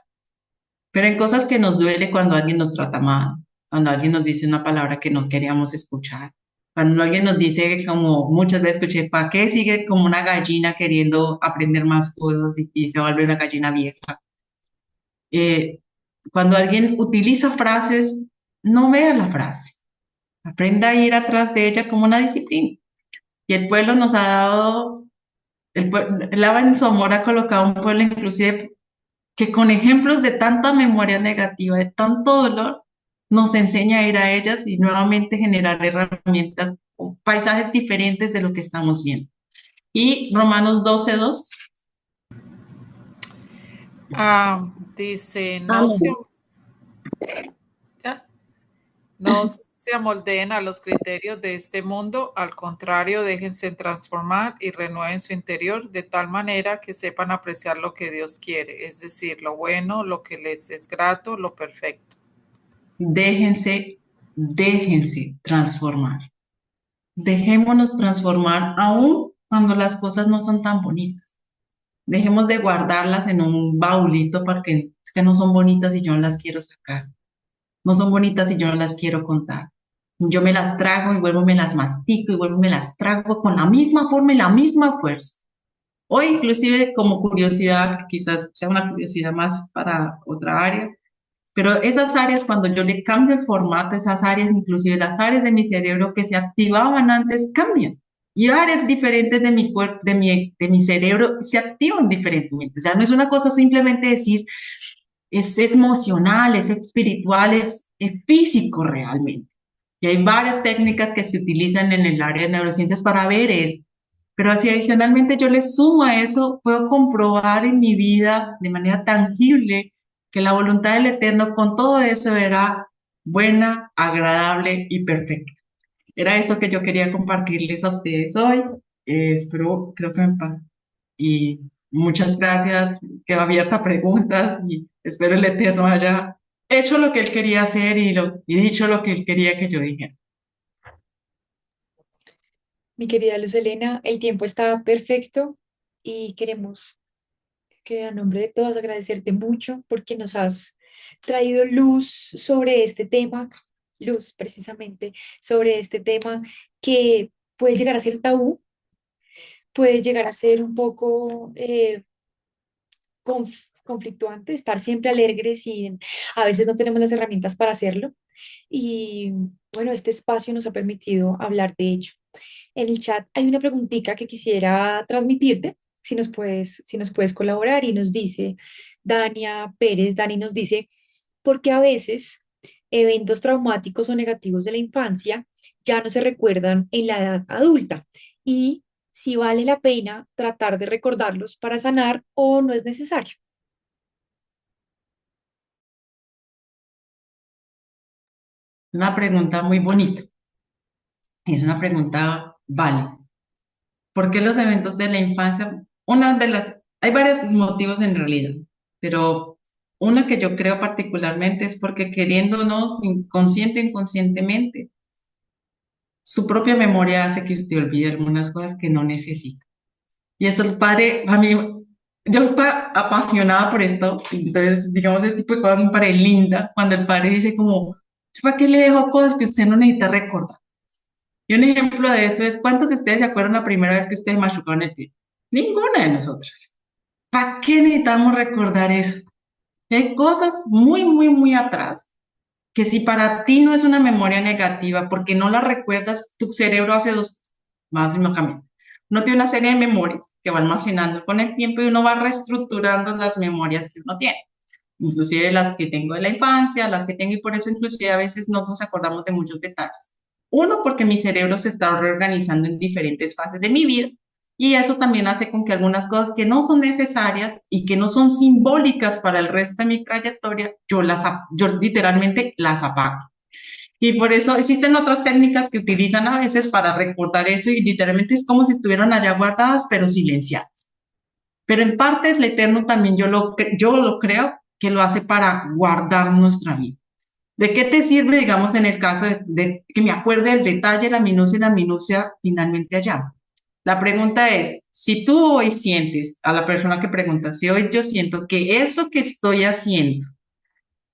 Pero en cosas que nos duele cuando alguien nos trata mal, cuando alguien nos dice una palabra que no queríamos escuchar, cuando alguien nos dice, como muchas veces escuché, ¿para qué sigue como una gallina queriendo aprender más cosas y se vuelve una gallina vieja? Eh, Cuando alguien utiliza frases, no vea la frase. Aprenda a ir atrás de ella como una disciplina. Y el pueblo nos ha dado, el Abba en su amor ha colocado un pueblo inclusive que con ejemplos de tanta memoria negativa, de tanto dolor, nos enseña a ir a ellas y nuevamente generar herramientas o paisajes diferentes de lo que estamos viendo. Y Romanos 12:2. Dice, Amén. ¿ya? No se amoldeen a los criterios de este mundo, al contrario, déjense transformar y renueven su interior de tal manera que sepan apreciar lo que Dios quiere, es decir, lo bueno, lo que les es grato, lo perfecto. Déjense transformar. Dejémonos transformar aún cuando las cosas no son tan bonitas. Dejemos de guardarlas en un baulito porque es que no son bonitas y yo no las quiero sacar. No son bonitas y yo no las quiero contar. Yo me las trago y vuelvo, me las mastico y vuelvo, me las trago con la misma forma y la misma fuerza. O inclusive como curiosidad, quizás sea una curiosidad más para otra área, pero esas áreas cuando yo le cambio el formato, esas áreas, inclusive las áreas de mi cerebro que se activaban antes, cambian. Y áreas diferentes de mi cuerpo, de mi cerebro, se activan diferentemente. O sea, no es una cosa simplemente decir, es emocional, es espiritual, es físico realmente. Y hay varias técnicas que se utilizan en el área de neurociencias para ver eso. Pero si adicionalmente yo le sumo a eso, puedo comprobar en mi vida de manera tangible que la voluntad del Eterno con todo eso era buena, agradable y perfecta. Era eso que yo quería compartirles a ustedes hoy. Espero, creo que me pasa. Y muchas gracias. Quedo abierta a preguntas y espero el Eterno haya hecho lo que él quería hacer y dicho lo que él quería que yo dijera. Mi querida Luz Elena, el tiempo está perfecto y queremos que a nombre de todos agradecerte mucho porque nos has traído luz sobre este tema, luz precisamente sobre este tema que puede llegar a ser tabú, puede llegar a ser un poco conflictuante, estar siempre alegres y a veces no tenemos las herramientas para hacerlo. Y bueno, este espacio nos ha permitido hablar de ello. En el chat hay una preguntita que quisiera transmitirte, si nos puedes colaborar y nos dice Dania Pérez, Dani nos dice, porque a veces eventos traumáticos o negativos de la infancia ya no se recuerdan en la edad adulta y si vale la pena tratar de recordarlos para sanar o no es necesario. Una pregunta muy bonita. Es una pregunta válida. ¿Por qué los eventos de la infancia? Hay varios motivos en realidad, pero una que yo creo particularmente es porque queriéndonos inconsciente o inconscientemente, su propia memoria hace que usted olvide algunas cosas que no necesita. Y eso el padre, a mí, yo estoy apasionada por esto, entonces, digamos, este tipo de cosas me parece linda cuando el padre dice como, ¿para qué le dejo cosas que usted no necesita recordar? Y un ejemplo de eso es, ¿cuántos de ustedes se acuerdan la primera vez que ustedes machucaron el pie? Ninguna de nosotras. ¿Para qué necesitamos recordar eso? Hay cosas muy, muy, muy atrás que si para ti no es una memoria negativa, porque no la recuerdas, tu cerebro hace dos cosas, más lógicamente. Uno tiene una serie de memorias que va almacenando con el tiempo y uno va reestructurando las memorias que uno tiene. Inclusive las que tengo de la infancia, las que tengo y por eso inclusive a veces no nos acordamos de muchos detalles. Uno, porque mi cerebro se está reorganizando en diferentes fases de mi vida y eso también hace con que algunas cosas que no son necesarias y que no son simbólicas para el resto de mi trayectoria, yo literalmente las apago. Y por eso existen otras técnicas que utilizan a veces para recordar eso y literalmente es como si estuvieran allá guardadas pero silenciadas. Pero en parte el Eterno también yo lo creo que lo hace para guardar nuestra vida. ¿De qué te sirve, digamos, en el caso de que me acuerde el detalle, la minucia y la minucia finalmente allá? La pregunta es, si tú hoy sientes, a la persona que pregunta, si hoy yo siento que eso que estoy haciendo,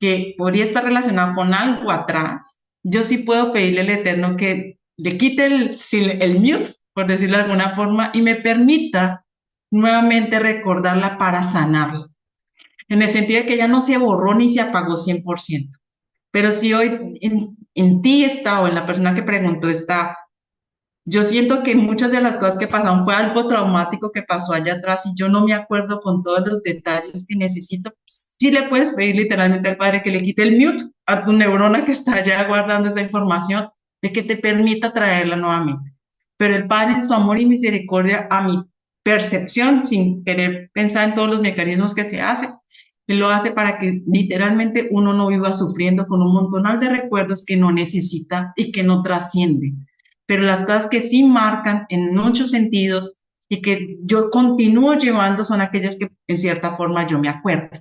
que podría estar relacionado con algo atrás, yo sí puedo pedirle al Eterno que le quite el mute, por decirlo de alguna forma, y me permita nuevamente recordarla para sanarla. En el sentido de que ya no se borró ni se apagó 100%. Pero si hoy en ti está o en la persona que preguntó está, yo siento que muchas de las cosas que pasaron fue algo traumático que pasó allá atrás y yo no me acuerdo con todos los detalles que necesito. Sí le puedes pedir literalmente al padre que le quite el mute a tu neurona que está allá guardando esa información, de que te permita traerla nuevamente. Pero el padre en su amor y misericordia a mi percepción, sin querer pensar en todos los mecanismos que se hacen, Él lo hace para que literalmente uno no viva sufriendo con un montón de recuerdos que no necesita y que no trasciende. Pero las cosas que sí marcan en muchos sentidos y que yo continúo llevando son aquellas que en cierta forma yo me acuerdo.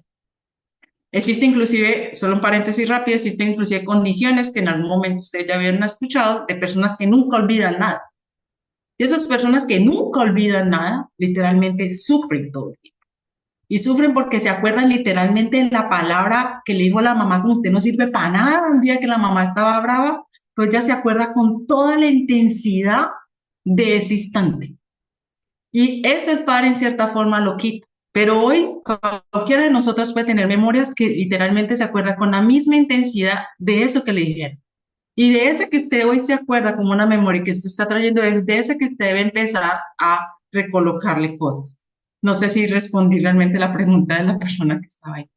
Existe inclusive, solo un paréntesis rápido, existen inclusive condiciones que en algún momento ustedes ya habían escuchado de personas que nunca olvidan nada. Y esas personas que nunca olvidan nada, literalmente sufren todo el tiempo. Y sufren porque se acuerdan literalmente de la palabra que le dijo la mamá, como usted no sirve para nada, un día que la mamá estaba brava, pues ya se acuerda con toda la intensidad de ese instante. Y eso el padre en cierta forma lo quita. Pero hoy cualquiera de nosotros puede tener memorias que literalmente se acuerda con la misma intensidad de eso que le dijeron. Y de ese que usted hoy se acuerda como una memoria que usted está trayendo, es de ese que usted debe empezar a recolocarle cosas. No sé si respondí realmente la pregunta de la persona que estaba ahí.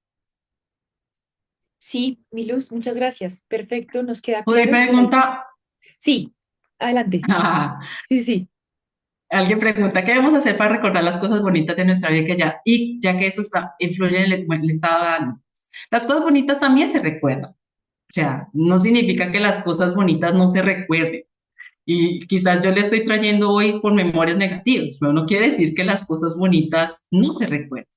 Sí, mi Luz, muchas gracias. Perfecto, nos queda Oye, claro que hay... pregunta, Sí, adelante. Sí, sí, sí. alguien pregunta, ¿qué debemos hacer para recordar las cosas bonitas de nuestra vida y ya que eso influye en el estado de ánimo? Las cosas bonitas también se recuerdan. O sea, no significa que las cosas bonitas no se recuerden. Y quizás yo le estoy trayendo hoy por memorias negativas, pero no quiere decir que las cosas bonitas no se recuerden.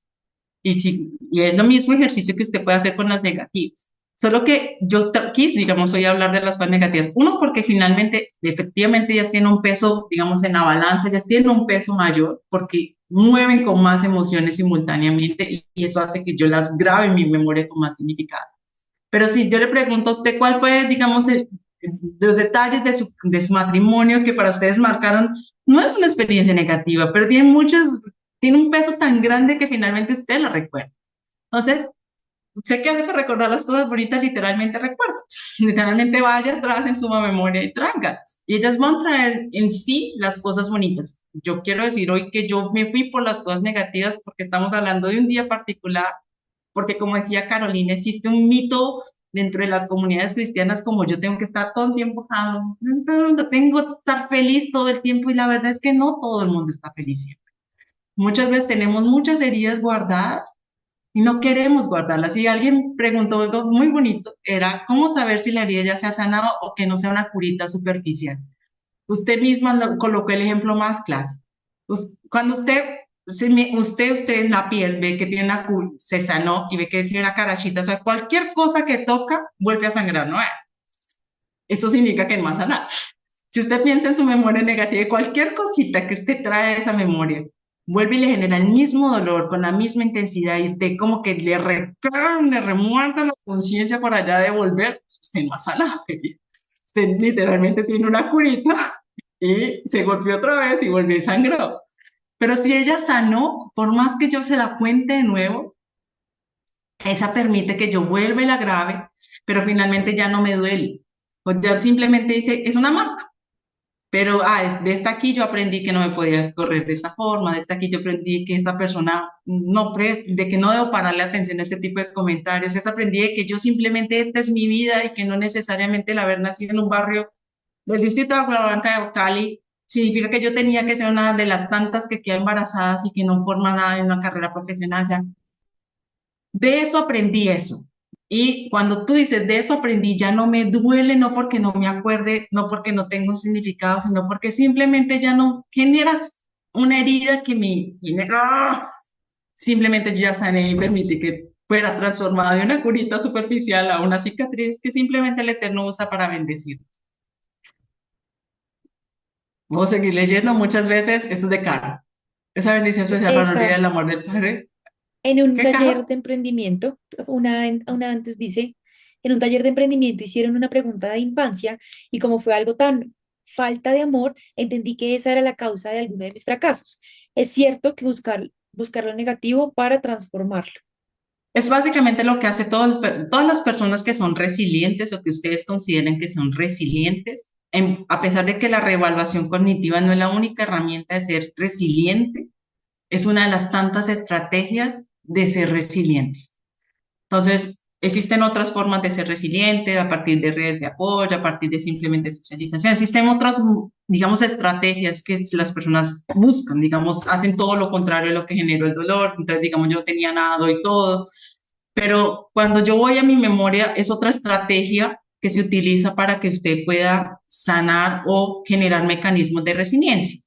Y es lo mismo ejercicio que usted puede hacer con las negativas. Solo que yo quise, digamos, hoy hablar de las cosas negativas. Uno, porque finalmente, efectivamente, ellas tienen un peso, digamos, en la balanza, ellas tienen un peso mayor porque mueven con más emociones simultáneamente y eso hace que yo las grabe en mi memoria con más significado. Pero si yo le pregunto a usted cuál fue, digamos, los detalles de su matrimonio que para ustedes marcaron, no es una experiencia negativa, pero tiene un peso tan grande que finalmente usted la recuerda. Entonces, ¿usted qué hace para recordar las cosas bonitas? Literalmente recuerda. Literalmente vaya atrás en su memoria y tráigalas. Y ellas van a traer en sí las cosas bonitas. Yo quiero decir hoy que yo me fui por las cosas negativas porque estamos hablando de un día particular, porque como decía Carolina, existe un mito dentro de las comunidades cristianas como yo tengo que estar todo el tiempo, tengo que estar feliz todo el tiempo y la verdad es que no todo el mundo está feliz siempre. Muchas veces tenemos muchas heridas guardadas y no queremos guardarlas. Y alguien preguntó algo muy bonito, era cómo saber si la herida ya se ha sanado o que no sea una curita superficial. Usted misma colocó el ejemplo más clásico. Cuando usted en la piel ve que tiene se sanó y ve que tiene una carachita, o sea, cualquier cosa que toca vuelve a sangrar, ¿no? Eso significa que no ha sanado. Si usted piensa en su memoria negativa, cualquier cosita que usted trae de esa memoria, vuelve y le genera el mismo dolor, con la misma intensidad, y usted como que le remuerda la conciencia por allá de volver, usted no ha sanado. Usted literalmente tiene una curita y se golpeó otra vez y volvió y sangró. Pero si ella sanó, por más que yo se la cuente de nuevo, esa permite que yo vuelva y la grabe, pero finalmente ya no me duele. O ya simplemente dice, es una marca. Pero de esta aquí yo aprendí que no me podía correr de esta forma, de esta aquí yo aprendí que esta persona de que no debo pararle atención a este tipo de comentarios, es aprendí de que yo simplemente esta es mi vida y que no necesariamente el haber nacido en un barrio del distrito de Blanca de Cali significa que yo tenía que ser una de las tantas que quedan embarazadas y que no forman nada en una carrera profesional. Ya. De eso aprendí eso. Y cuando tú dices, de eso aprendí, ya no me duele, no porque no me acuerde, no porque no tenga un significado, sino porque simplemente ya no generas una herida que me genera. Simplemente yo ya sané y permití que fuera transformada de una curita superficial a una cicatriz que simplemente el Eterno usa para bendecir. Vamos a seguir leyendo muchas veces, eso es de Caro. Esa bendición especial para no olvidar Está el amor del Padre. en un ¿Qué, taller Caro? de emprendimiento, una antes dice, en un taller de emprendimiento hicieron una pregunta de infancia y como fue algo tan falta de amor, entendí que esa era la causa de alguno de mis fracasos. Es cierto que buscar lo negativo para transformarlo. Es básicamente lo que hace todas las personas que son resilientes o que ustedes consideren que son resilientes, a pesar de que la reevaluación cognitiva no es la única herramienta de ser resiliente, es una de las tantas estrategias de ser resilientes. Entonces, existen otras formas de ser resiliente a partir de redes de apoyo, a partir de simplemente socialización. Existen otras, digamos, estrategias que las personas buscan, digamos, hacen todo lo contrario de lo que generó el dolor. Entonces, digamos, yo tenía nada, doy todo. Pero cuando yo voy a mi memoria, es otra estrategia que se utiliza para que usted pueda sanar o generar mecanismos de resiliencia.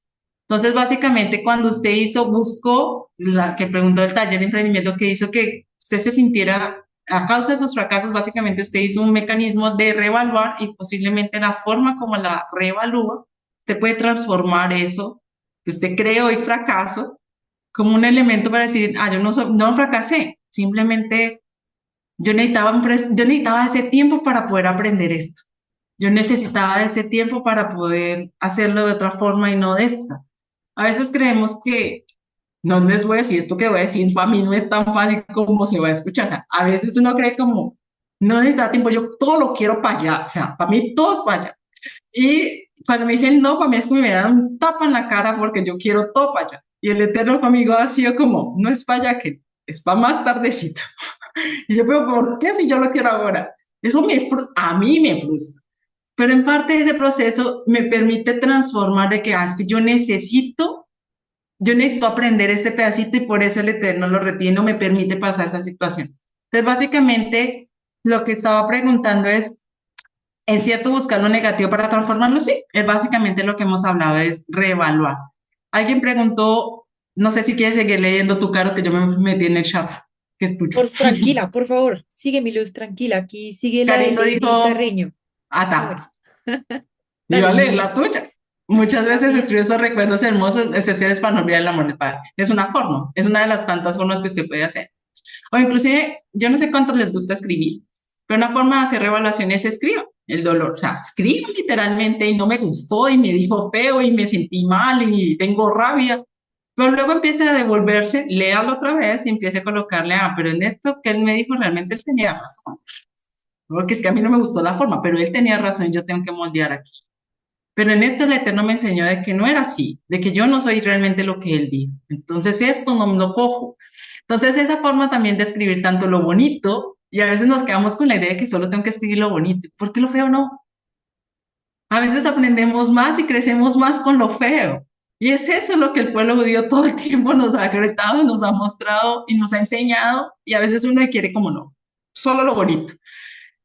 Entonces, básicamente, cuando usted buscó, la que preguntó el taller de emprendimiento, que hizo que usted se sintiera, a causa de sus fracasos, básicamente usted hizo un mecanismo de reevaluar y posiblemente la forma como la reevalúa, usted puede transformar eso que usted creó y fracaso como un elemento para decir, yo no fracasé, simplemente yo necesitaba ese tiempo para poder aprender esto. Yo necesitaba ese tiempo para poder hacerlo de otra forma y no de esta. A veces creemos que, no les voy a decir esto que voy a decir, para mí no es tan fácil como se va a escuchar. O sea, a veces uno cree como, no necesita tiempo, yo todo lo quiero para allá. O sea, para mí todo es para allá. Y cuando me dicen no, para mí es como me dan un tapa en la cara porque yo quiero todo para allá. Y el Eterno conmigo ha sido como, no es para allá, que es para más tardecito. Y yo, pero ¿por qué si yo lo quiero ahora? Eso a mí me frustra. Pero en parte ese proceso me permite transformar de que, es que yo necesito aprender este pedacito y por eso el Eterno lo retiene, me permite pasar esa situación. Entonces, básicamente, lo que estaba preguntando ¿es cierto buscar lo negativo para transformarlo? Sí, es básicamente lo que hemos hablado, es reevaluar. Alguien preguntó, no sé si quieres seguir leyendo tu Caro, que yo me metí en el chat, que es tuyo. Tranquila, por favor, sigue mi luz, tranquila. Aquí sigue la de Karina Lady dijo, Carreño. ata, Bueno, iba dale, a leer dime. la tuya. Muchas veces También. escribo esos recuerdos hermosos, especiales para no olvidar el amor de padre. Es una forma, es una de las tantas formas que usted puede hacer. O inclusive, yo no sé cuántos les gusta escribir, pero una forma de hacer revaluaciones es escribo el dolor. O sea, escribo literalmente y no me gustó y me dijo feo y me sentí mal y tengo rabia. Pero luego empieza a devolverse, léalo otra vez y empieza a colocarle, pero en esto que él me dijo realmente él tenía razón. Porque es que a mí no me gustó la forma, pero él tenía razón, yo tengo que moldear aquí. Pero en esto el Eterno me enseñó de que no era así, de que yo no soy realmente lo que él dijo. Entonces esto no me lo cojo. Entonces esa forma también de escribir tanto lo bonito, y a veces nos quedamos con la idea de que solo tengo que escribir lo bonito. ¿Por qué lo feo no? A veces aprendemos más y crecemos más con lo feo. Y es eso lo que el pueblo judío todo el tiempo nos ha gritado, nos ha mostrado y nos ha enseñado. Y a veces uno quiere como no, solo lo bonito.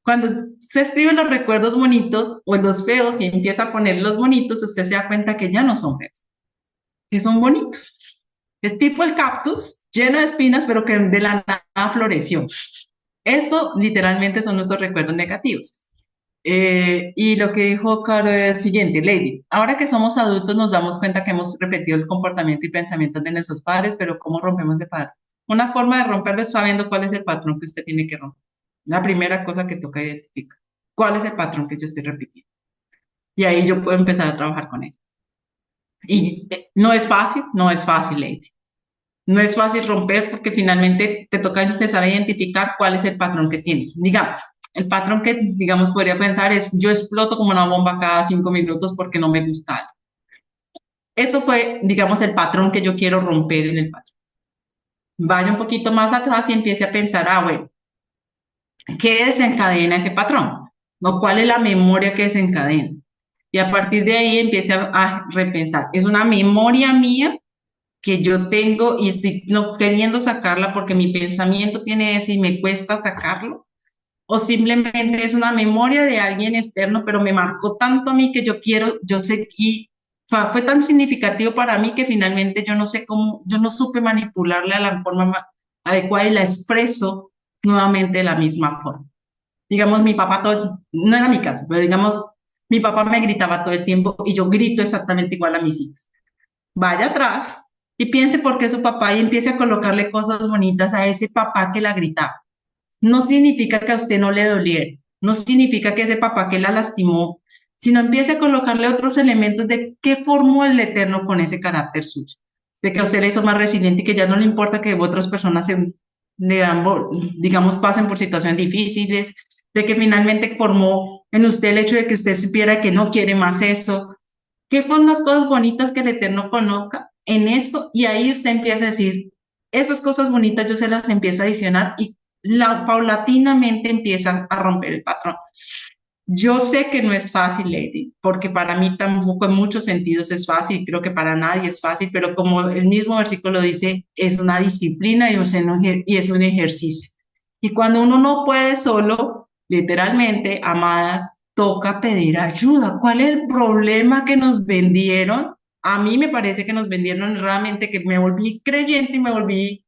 Cuando se escriben los recuerdos bonitos o los feos y empieza a poner los bonitos, usted se da cuenta que ya no son feos, que son bonitos. Es tipo el cactus, lleno de espinas, pero que de la nada floreció. Eso literalmente son nuestros recuerdos negativos. Y lo que dijo Caro es el siguiente, Lady. Ahora que somos adultos nos damos cuenta que hemos repetido el comportamiento y pensamientos de nuestros padres, pero ¿cómo rompemos de padre? Una forma de romperlo es sabiendo cuál es el patrón que usted tiene que romper. La primera cosa que toca identificar. ¿Cuál es el patrón que yo estoy repitiendo? Y ahí yo puedo empezar a trabajar con eso. Y no es fácil, no es fácil, Lady. No es fácil romper porque finalmente te toca empezar a identificar cuál es el patrón que tienes. Digamos, el patrón que, digamos, podría pensar es yo exploto como una bomba cada 5 minutos porque no me gusta algo. Eso fue, digamos, el patrón que yo quiero romper en el patrón. Vaya un poquito más atrás y empiece a pensar, bueno, ¿qué desencadena ese patrón? ¿No? ¿Cuál es la memoria que desencadena? Y a partir de ahí empiece a repensar. ¿Es una memoria mía que yo tengo y estoy no queriendo sacarla porque mi pensamiento tiene eso y me cuesta sacarlo? ¿O simplemente es una memoria de alguien externo, pero me marcó tanto a mí que yo sé, y fue tan significativo para mí que finalmente yo no sé cómo, yo no supe manipularla de la forma adecuada y la expreso nuevamente de la misma forma? Digamos, mi papá no era mi caso, pero digamos, mi papá me gritaba todo el tiempo y yo grito exactamente igual a mis hijos. Vaya atrás y piense por qué su papá y empiece a colocarle cosas bonitas a ese papá que la gritaba. No significa que a usted no le doliera, no significa que ese papá que la lastimó, sino empiece a colocarle otros elementos de qué formó el Eterno con ese carácter suyo, de que a usted le hizo más resiliente y que ya no le importa que otras personas digamos, pasen por situaciones difíciles, de que finalmente formó en usted el hecho de que usted supiera que no quiere más eso. ¿Qué fueron las cosas bonitas que el Eterno coloca en eso? Y ahí usted empieza a decir, esas cosas bonitas yo se las empiezo a adicionar y paulatinamente empieza a romper el patrón. Yo sé que no es fácil, Lady, porque para mí tampoco en muchos sentidos es fácil, creo que para nadie es fácil, pero como el mismo versículo dice, es una disciplina y es un ejercicio. Y cuando uno no puede solo, literalmente, amadas, toca pedir ayuda. ¿Cuál es el problema que nos vendieron? A mí me parece que nos vendieron realmente, que me volví creyente y me volví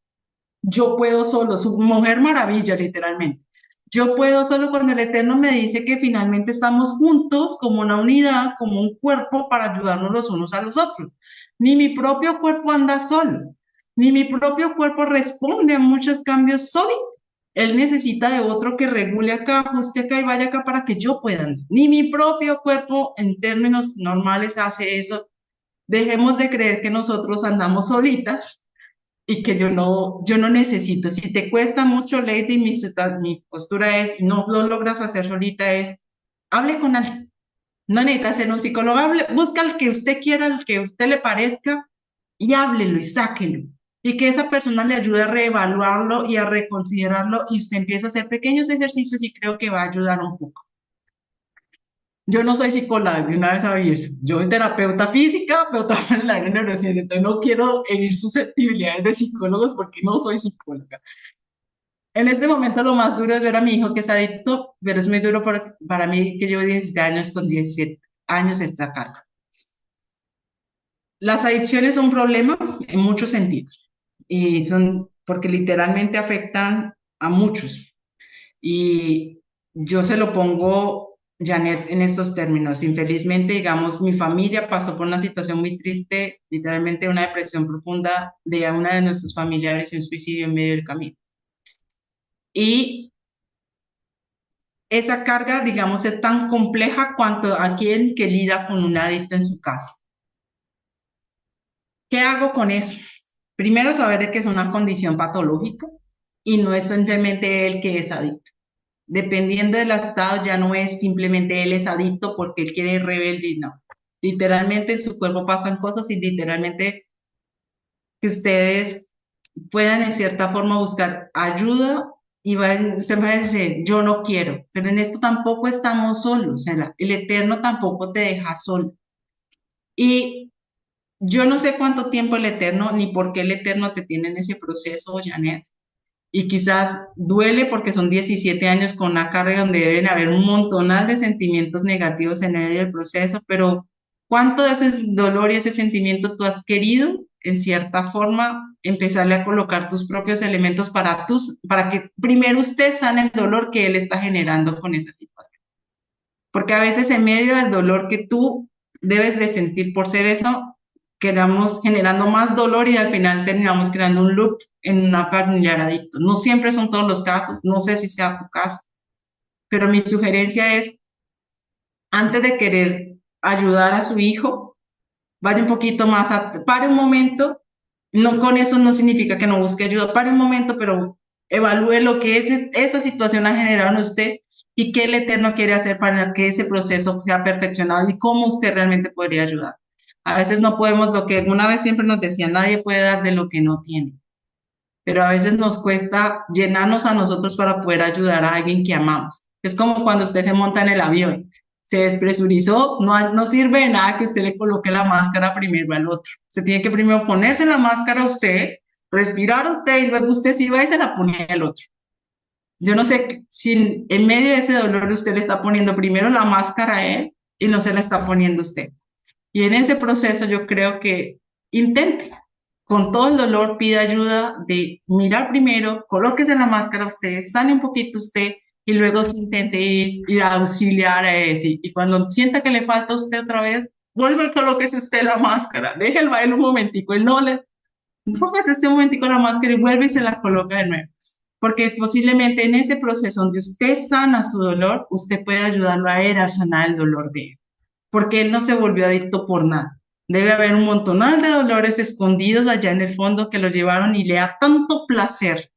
yo puedo solo, su mujer maravilla, literalmente. Yo puedo solo cuando el Eterno me dice que finalmente estamos juntos como una unidad, como un cuerpo para ayudarnos los unos a los otros. Ni mi propio cuerpo anda solo, ni mi propio cuerpo responde a muchos cambios sólidos. Él necesita de otro que regule acá, ajuste acá y vaya acá para que yo pueda andar. Ni mi propio cuerpo en términos normales hace eso. Dejemos de creer que nosotros andamos solitas y que yo no necesito. Si te cuesta mucho, Lady, mi postura es, no lo logras hacer solita, es, hable con alguien. No necesita ser un psicólogo, busca el que usted quiera, el que a usted le parezca, y háblelo y sáquelo. Y que esa persona le ayude a reevaluarlo y a reconsiderarlo, y usted empieza a hacer pequeños ejercicios y creo que va a ayudar un poco. Yo no soy psicóloga, de una vez sabía eso. Yo soy terapeuta física, pero trabajo en el área de neurociencia, entonces no quiero herir susceptibilidades de psicólogos porque no soy psicóloga. En este momento lo más duro es ver a mi hijo que es adicto, pero es muy duro para mí que llevo 17 años con 17 años esta carga. Las adicciones son un problema en muchos sentidos y son porque literalmente afectan a muchos. Y yo se lo pongo, Janet, en estos términos. Infelizmente, digamos, mi familia pasó por una situación muy triste, literalmente una depresión profunda de una de nuestros familiares y un suicidio en medio del camino. Y esa carga, digamos, es tan compleja cuanto a quien que lida con un adicto en su casa. ¿Qué hago con eso? Primero, saber de que es una condición patológica y no es simplemente él que es adicto. Dependiendo del estado, ya no es simplemente él es adicto porque él quiere rebelde, no. Literalmente en su cuerpo pasan cosas y literalmente que ustedes puedan en cierta forma buscar ayuda y usted va a decir, yo no quiero, pero en esto tampoco estamos solos, o sea, el Eterno tampoco te deja solo. Y yo no sé cuánto tiempo el Eterno, ni por qué el Eterno te tiene en ese proceso, Janet, y quizás duele porque son 17 años con una carga donde deben haber un montonal de sentimientos negativos en medio del proceso, pero ¿cuánto de ese dolor y ese sentimiento tú has querido, en cierta forma, empezarle a colocar tus propios elementos para que primero usted sane el dolor que él está generando con esa situación? Porque a veces en medio del dolor que tú debes de sentir por ser eso, quedamos generando más dolor y al final terminamos creando un loop en una familiar adicto. No siempre son todos los casos, no sé si sea tu caso, pero mi sugerencia es, antes de querer ayudar a su hijo, vaya un poquito más, pare un momento, no con eso no significa que no busque ayuda, pare un momento, pero evalúe lo que esa situación ha generado en usted y qué el Eterno quiere hacer para que ese proceso sea perfeccionado y cómo usted realmente podría ayudar. A veces no podemos, lo que una vez siempre nos decía, nadie puede dar de lo que no tiene, pero a veces nos cuesta llenarnos a nosotros para poder ayudar a alguien que amamos. Es como cuando usted se monta en el avión, se despresurizó, no sirve de nada que usted le coloque la máscara primero al otro. Se tiene que primero ponerse la máscara a usted, respirar a usted y luego usted sí va y se la pone al otro. Yo no sé si en medio de ese dolor usted le está poniendo primero la máscara a él y no se la está poniendo usted. Y en ese proceso yo creo que intente, con todo el dolor, pida ayuda de mirar primero, colóquese la máscara usted, sane un poquito usted y luego se intente ir y auxiliar a ese. Y cuando sienta que le falta a usted otra vez, vuelve y colóquese usted la máscara, deje el baile un momentico, él no le, póngase este momentico la máscara y vuelve y se la coloca de nuevo. Porque posiblemente en ese proceso donde usted sana su dolor, usted puede ayudarlo a él a sanar el dolor de él. Porque él no se volvió adicto por nada. Debe haber un montonal de dolores escondidos allá en el fondo que lo llevaron y le da tanto placer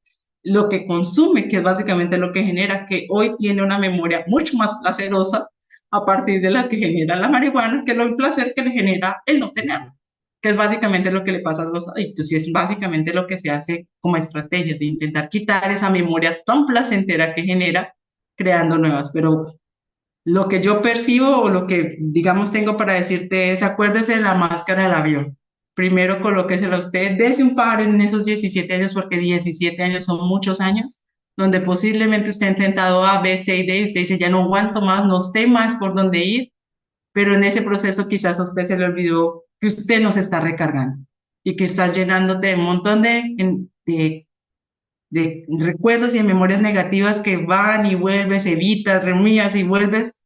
lo que consume, que es básicamente lo que genera, que hoy tiene una memoria mucho más placerosa a partir de la que genera la marihuana, que el placer que le genera el no tenerlo, que es básicamente lo que le pasa a los adictos y es básicamente lo que se hace como estrategia, de intentar quitar esa memoria tan placentera que genera creando nuevas, pero lo que yo percibo o lo que, digamos, tengo para decirte es, acuérdese de la máscara del avión. Primero colóquesela usted, dése un par en esos 17 años, porque 17 años son muchos años, donde posiblemente usted ha intentado A, B, C y D, y usted dice, ya no aguanto más, no sé más por dónde ir, pero en ese proceso quizás a usted se le olvidó que usted nos está recargando y que está llenándote de un montón de recuerdos y de memorias negativas que van y vuelves, evitas, remías y vuelves,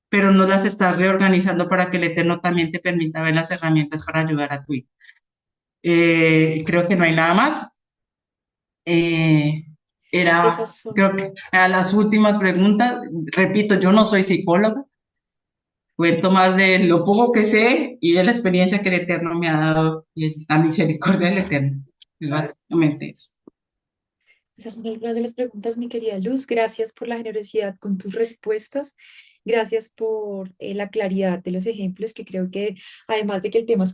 pero no las estás reorganizando para que el Eterno también te permita ver las herramientas para ayudar a tu hijo. Creo que no hay nada más. Eh, Esas son. creo que a las últimas preguntas, repito, yo no soy psicóloga, cuento más de lo poco que sé y de la experiencia que el Eterno me ha dado y la misericordia del Eterno. Es básicamente eso. Esas son algunas de las preguntas, mi querida Luz. Gracias por la generosidad con tus respuestas. Gracias por la claridad de los ejemplos, que creo que además de que el tema es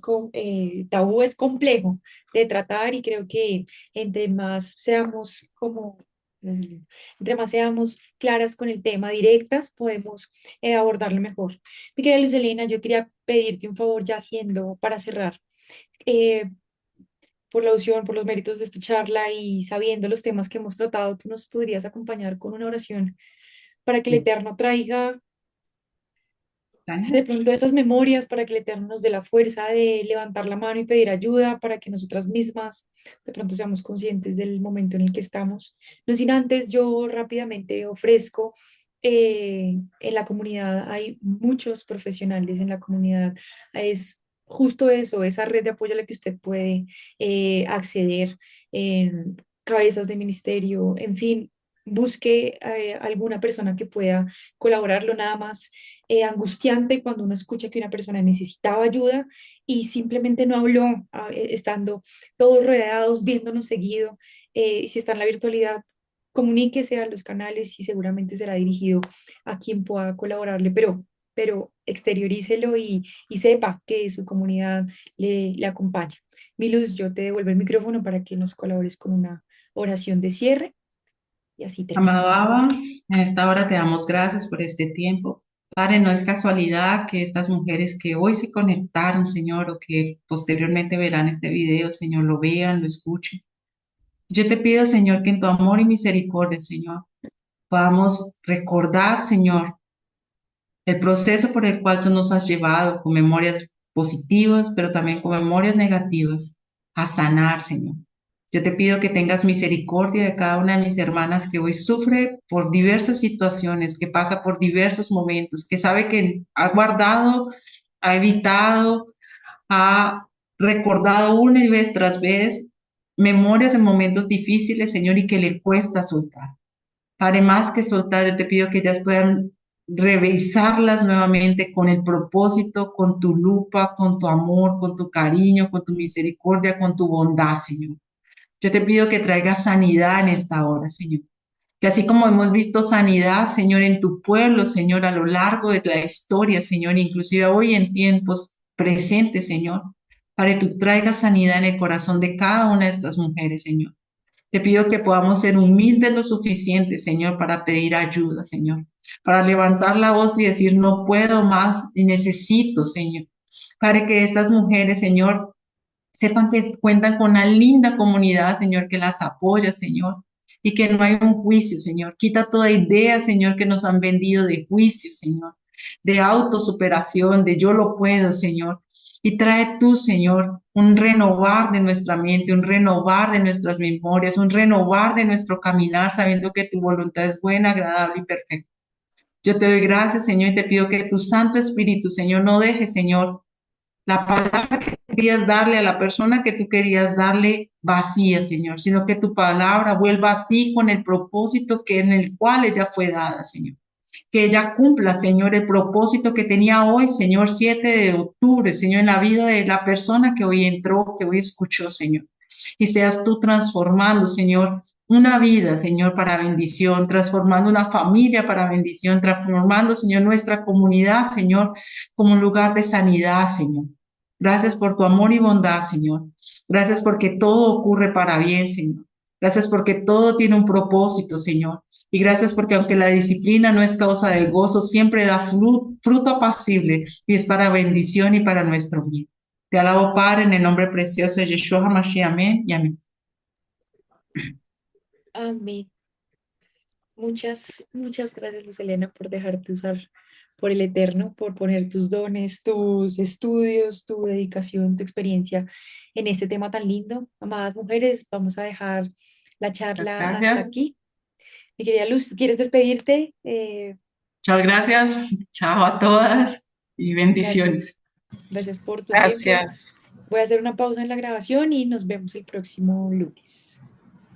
tabú, es complejo de tratar y creo que entre más seamos como... Entre más seamos claras con el tema, directas, podemos abordarlo mejor. Mi querida Luz Elena, yo quería pedirte un favor ya haciendo para cerrar. Eh, por la opción, por los méritos de esta charla y sabiendo los temas que hemos tratado, tú nos podrías acompañar con una oración para que el Eterno traiga de pronto esas memorias, para que el Eterno nos dé la fuerza de levantar la mano y pedir ayuda, para que nosotras mismas de pronto seamos conscientes del momento en el que estamos. No sin antes, yo rápidamente ofrezco, en la comunidad hay muchos profesionales en la comunidad, es justo eso, esa red de apoyo a la que usted puede acceder, en cabezas de ministerio, en fin, busque alguna persona que pueda colaborarlo nada más angustiante cuando uno escucha que una persona necesitaba ayuda y simplemente no habló, estando todos rodeados, viéndonos seguido. Si está en la virtualidad, comuníquese a los canales y seguramente será dirigido a quien pueda colaborarle, pero exteriorícelo y sepa que su comunidad le acompaña. Mi Luz, yo te devuelvo el micrófono para que nos colabores con una oración de cierre y así terminamos. Amado Abba, en esta hora te damos gracias por este tiempo. Padre, no es casualidad que estas mujeres que hoy se conectaron, Señor, o que posteriormente verán este video, Señor, lo vean, lo escuchen. Yo te pido, Señor, que en tu amor y misericordia, Señor, podamos recordar, Señor, el proceso por el cual tú nos has llevado con memorias positivas, pero también con memorias negativas, a sanar, Señor. Yo te pido que tengas misericordia de cada una de mis hermanas que hoy sufre por diversas situaciones, que pasa por diversos momentos, que sabe que ha guardado, ha evitado, ha recordado una y vez tras vez memorias en momentos difíciles, Señor, y que le cuesta soltar. Padre, más que soltar, yo te pido que ellas puedan revisarlas nuevamente con el propósito, con tu lupa, con tu amor, con tu cariño, con tu misericordia, con tu bondad, Señor. Yo te pido que traigas sanidad en esta hora, Señor. Que así como hemos visto sanidad, Señor, en tu pueblo, Señor, a lo largo de la historia, Señor, inclusive hoy en tiempos presentes, Señor, para que tú traigas sanidad en el corazón de cada una de estas mujeres, Señor. Te pido que podamos ser humildes lo suficiente, Señor, para pedir ayuda, Señor, para levantar la voz y decir, no puedo más y necesito, Señor, para que estas mujeres, Señor, sepan que cuentan con una linda comunidad, Señor, que las apoya, Señor, y que no hay un juicio, Señor. Quita toda idea, Señor, que nos han vendido de juicio, Señor, de autosuperación, de yo lo puedo, Señor. Y trae tú, Señor, un renovar de nuestra mente, un renovar de nuestras memorias, un renovar de nuestro caminar, sabiendo que tu voluntad es buena, agradable y perfecta. Yo te doy gracias, Señor, y te pido que tu Santo Espíritu, Señor, no deje, Señor, la palabra que querías darle a la persona que tú querías darle vacía, Señor, sino que tu palabra vuelva a ti con el propósito que en el cual ella fue dada, Señor. Que ella cumpla, Señor, el propósito que tenía hoy, Señor, 7 de octubre, Señor, en la vida de la persona que hoy entró, que hoy escuchó, Señor. Y seas tú transformando, Señor, una vida, Señor, para bendición, transformando una familia para bendición, transformando, Señor, nuestra comunidad, Señor, como un lugar de sanidad, Señor. Gracias por tu amor y bondad, Señor. Gracias porque todo ocurre para bien, Señor. Gracias porque todo tiene un propósito, Señor. Y gracias porque aunque la disciplina no es causa de gozo, siempre da fruto apacible y es para bendición y para nuestro bien. Te alabo, Padre, en el nombre precioso de Yeshua HaMashiach. Amén y amén. Amén. Muchas gracias, Luz Elena, por dejarte usar por el Eterno, por poner tus dones, tus estudios, tu dedicación, tu experiencia en este tema tan lindo. Amadas mujeres, vamos a dejar la Muchas charla hasta gracias. aquí. Mi querida Luz, ¿quieres despedirte? Muchas gracias. Chao a todas y bendiciones. Gracias. Gracias por tu tiempo. Gracias. Voy a hacer una pausa en la grabación y nos vemos el próximo lunes.